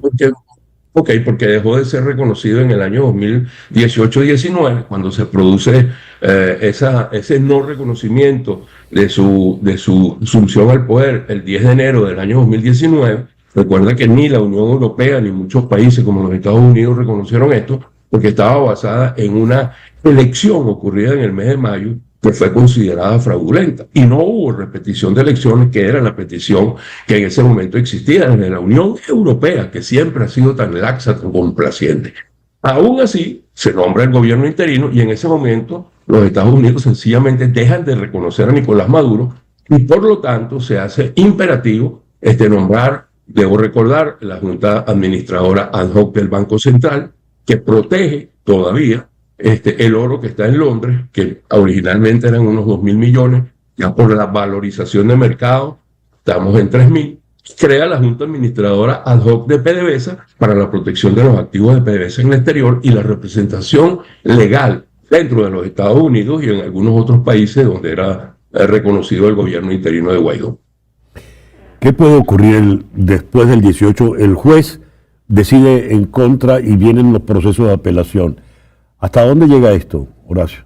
S9: Porque dejó de ser reconocido en el año 2018-19, cuando se produce ese no reconocimiento de su asunción al poder el 10 de enero del año 2019. Recuerda que ni la Unión Europea ni muchos países como los Estados Unidos reconocieron esto, porque estaba basada en una elección ocurrida en el mes de mayo que fue considerada fraudulenta. Y no hubo repetición de elecciones, que era la petición que en ese momento existía desde la Unión Europea, que siempre ha sido tan laxa, tan complaciente. Aún así, se nombra el gobierno interino y en ese momento los Estados Unidos sencillamente dejan de reconocer a Nicolás Maduro y por lo tanto se hace imperativo nombrar, debo recordar, la Junta Administradora Ad Hoc del Banco Central, que protege todavía el oro que está en Londres, que originalmente eran unos 2.000 millones, ya por la valorización de mercado estamos en 3.000. Crea la Junta Administradora Ad Hoc de PDVSA para la protección de los activos de PDVSA en el exterior y la representación legal dentro de los Estados Unidos y en algunos otros países donde era reconocido el gobierno interino de Guaidó.
S1: ¿Qué puede ocurrir después del 18? El juez decide en contra y vienen los procesos de apelación. ¿Hasta dónde llega esto, Horacio?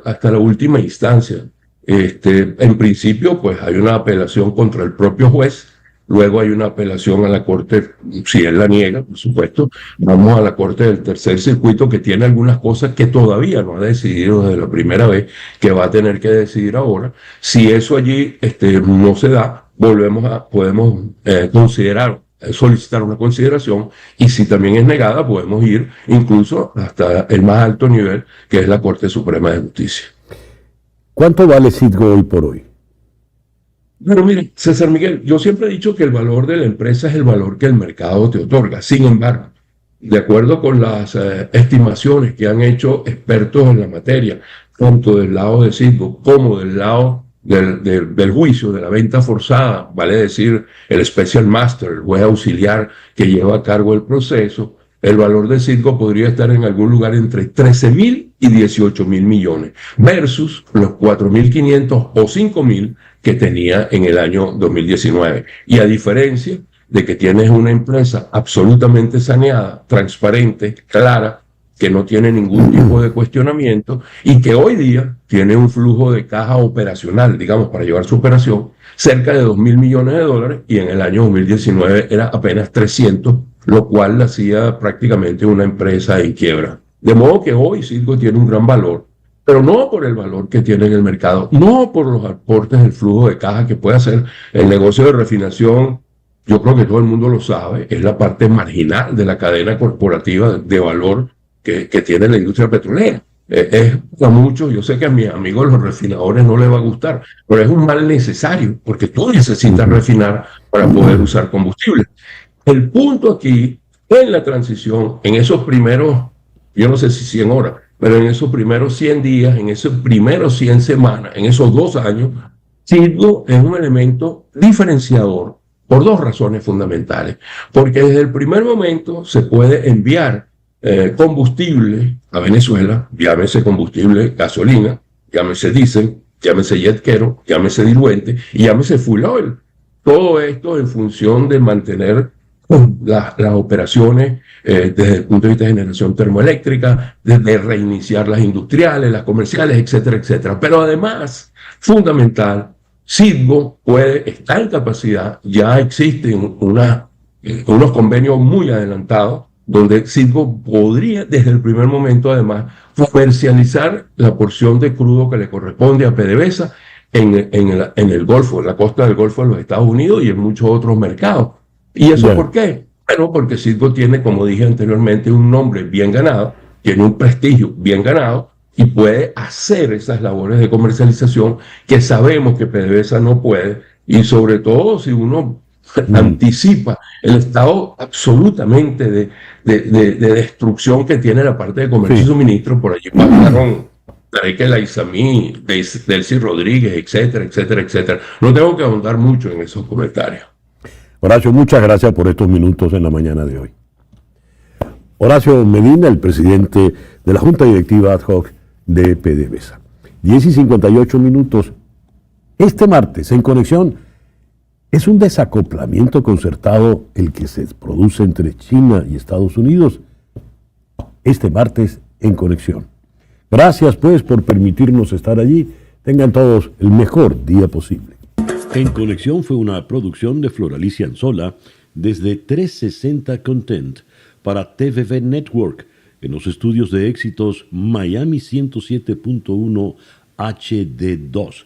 S9: Hasta la última instancia. En principio, pues hay una apelación contra el propio juez, luego hay una apelación a la Corte, si él la niega, por supuesto, vamos a la Corte del Tercer Circuito, que tiene algunas cosas que todavía no ha decidido desde la primera vez, que va a tener que decidir ahora. Si eso allí no se da, podemos solicitar una consideración, y si también es negada, podemos ir incluso hasta el más alto nivel, que es la Corte Suprema de Justicia.
S1: ¿Cuánto vale Citgo hoy por hoy?
S9: Bueno, mire, César Miguel, yo siempre he dicho que el valor de la empresa es el valor que el mercado te otorga. Sin embargo, de acuerdo con las estimaciones que han hecho expertos en la materia, tanto del lado de Citgo como del lado del juicio, de la venta forzada, vale decir, el Special Master, el juez auxiliar que lleva a cargo el proceso, el valor de Citgo podría estar en algún lugar entre 13.000 y 18.000 millones, versus los 4.500 o 5.000 que tenía en el año 2019. Y a diferencia de que tienes una empresa absolutamente saneada, transparente, clara, que no tiene ningún tipo de cuestionamiento y que hoy día tiene un flujo de caja operacional, digamos, para llevar su operación, cerca de 2.000 millones de dólares, y en el año 2019 era apenas 300, lo cual la hacía prácticamente una empresa en quiebra. De modo que hoy Citgo tiene un gran valor, pero no por el valor que tiene en el mercado, no por los aportes del flujo de caja que puede hacer. El negocio de refinación, yo creo que todo el mundo lo sabe, es la parte marginal de la cadena corporativa de valor que tiene la industria petrolera. Es a muchos, yo sé que a mis amigos los refinadores no les va a gustar, pero es un mal necesario, porque tú necesitas refinar para poder usar combustible. El punto aquí, en la transición, en esos primeros, yo no sé si 100 horas, pero en esos primeros 100 días, en esos primeros 100 semanas, en esos 2 años, Citgo es un elemento diferenciador por 2 razones fundamentales. Porque desde el primer momento se puede enviar combustible a Venezuela, llámese combustible gasolina, llámese diésel, llámese jet kero, llámese diluente y llámese fuel oil. Todo esto en función de mantener las operaciones desde el punto de vista de generación termoeléctrica, de reiniciar las industriales, las comerciales, etcétera, etcétera. Pero además, fundamental, Citgo está en capacidad, ya existen unos convenios muy adelantados, donde Citgo podría desde el primer momento además comercializar la porción de crudo que le corresponde a PDVSA en el Golfo, en la costa del Golfo de los Estados Unidos y en muchos otros mercados. ¿Y eso por qué? Bueno, porque Citgo tiene, como dije anteriormente, un nombre bien ganado, tiene un prestigio bien ganado y puede hacer esas labores de comercialización que sabemos que PDVSA no puede, y sobre todo si uno anticipa el estado absolutamente de destrucción que tiene la parte de comercio y suministro. Por allí pasaron Tarek El Aizami, Delcy Rodríguez, etcétera, etcétera, etcétera. No tengo que ahondar mucho en esos comentarios.
S1: Horacio, muchas gracias por estos minutos en la mañana de hoy. Horacio Medina, el presidente de la Junta Directiva Ad Hoc de PDVSA. 10:58. Este martes, en Conexión, ¿es un desacoplamiento concertado el que se produce entre China y Estados Unidos? Este martes, en Conexión. Gracias, pues, por permitirnos estar allí. Tengan todos el mejor día posible. En Conexión fue una producción de Floralicia Anzola desde 360 Content para TVV Network en los estudios de éxitos Miami 107.1 HD2.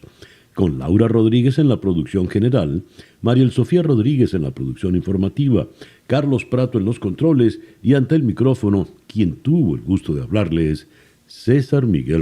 S1: con Laura Rodríguez en la producción general, Mariel Sofía Rodríguez en la producción informativa, Carlos Prato en los controles y ante el micrófono, quien tuvo el gusto de hablarles, César Miguel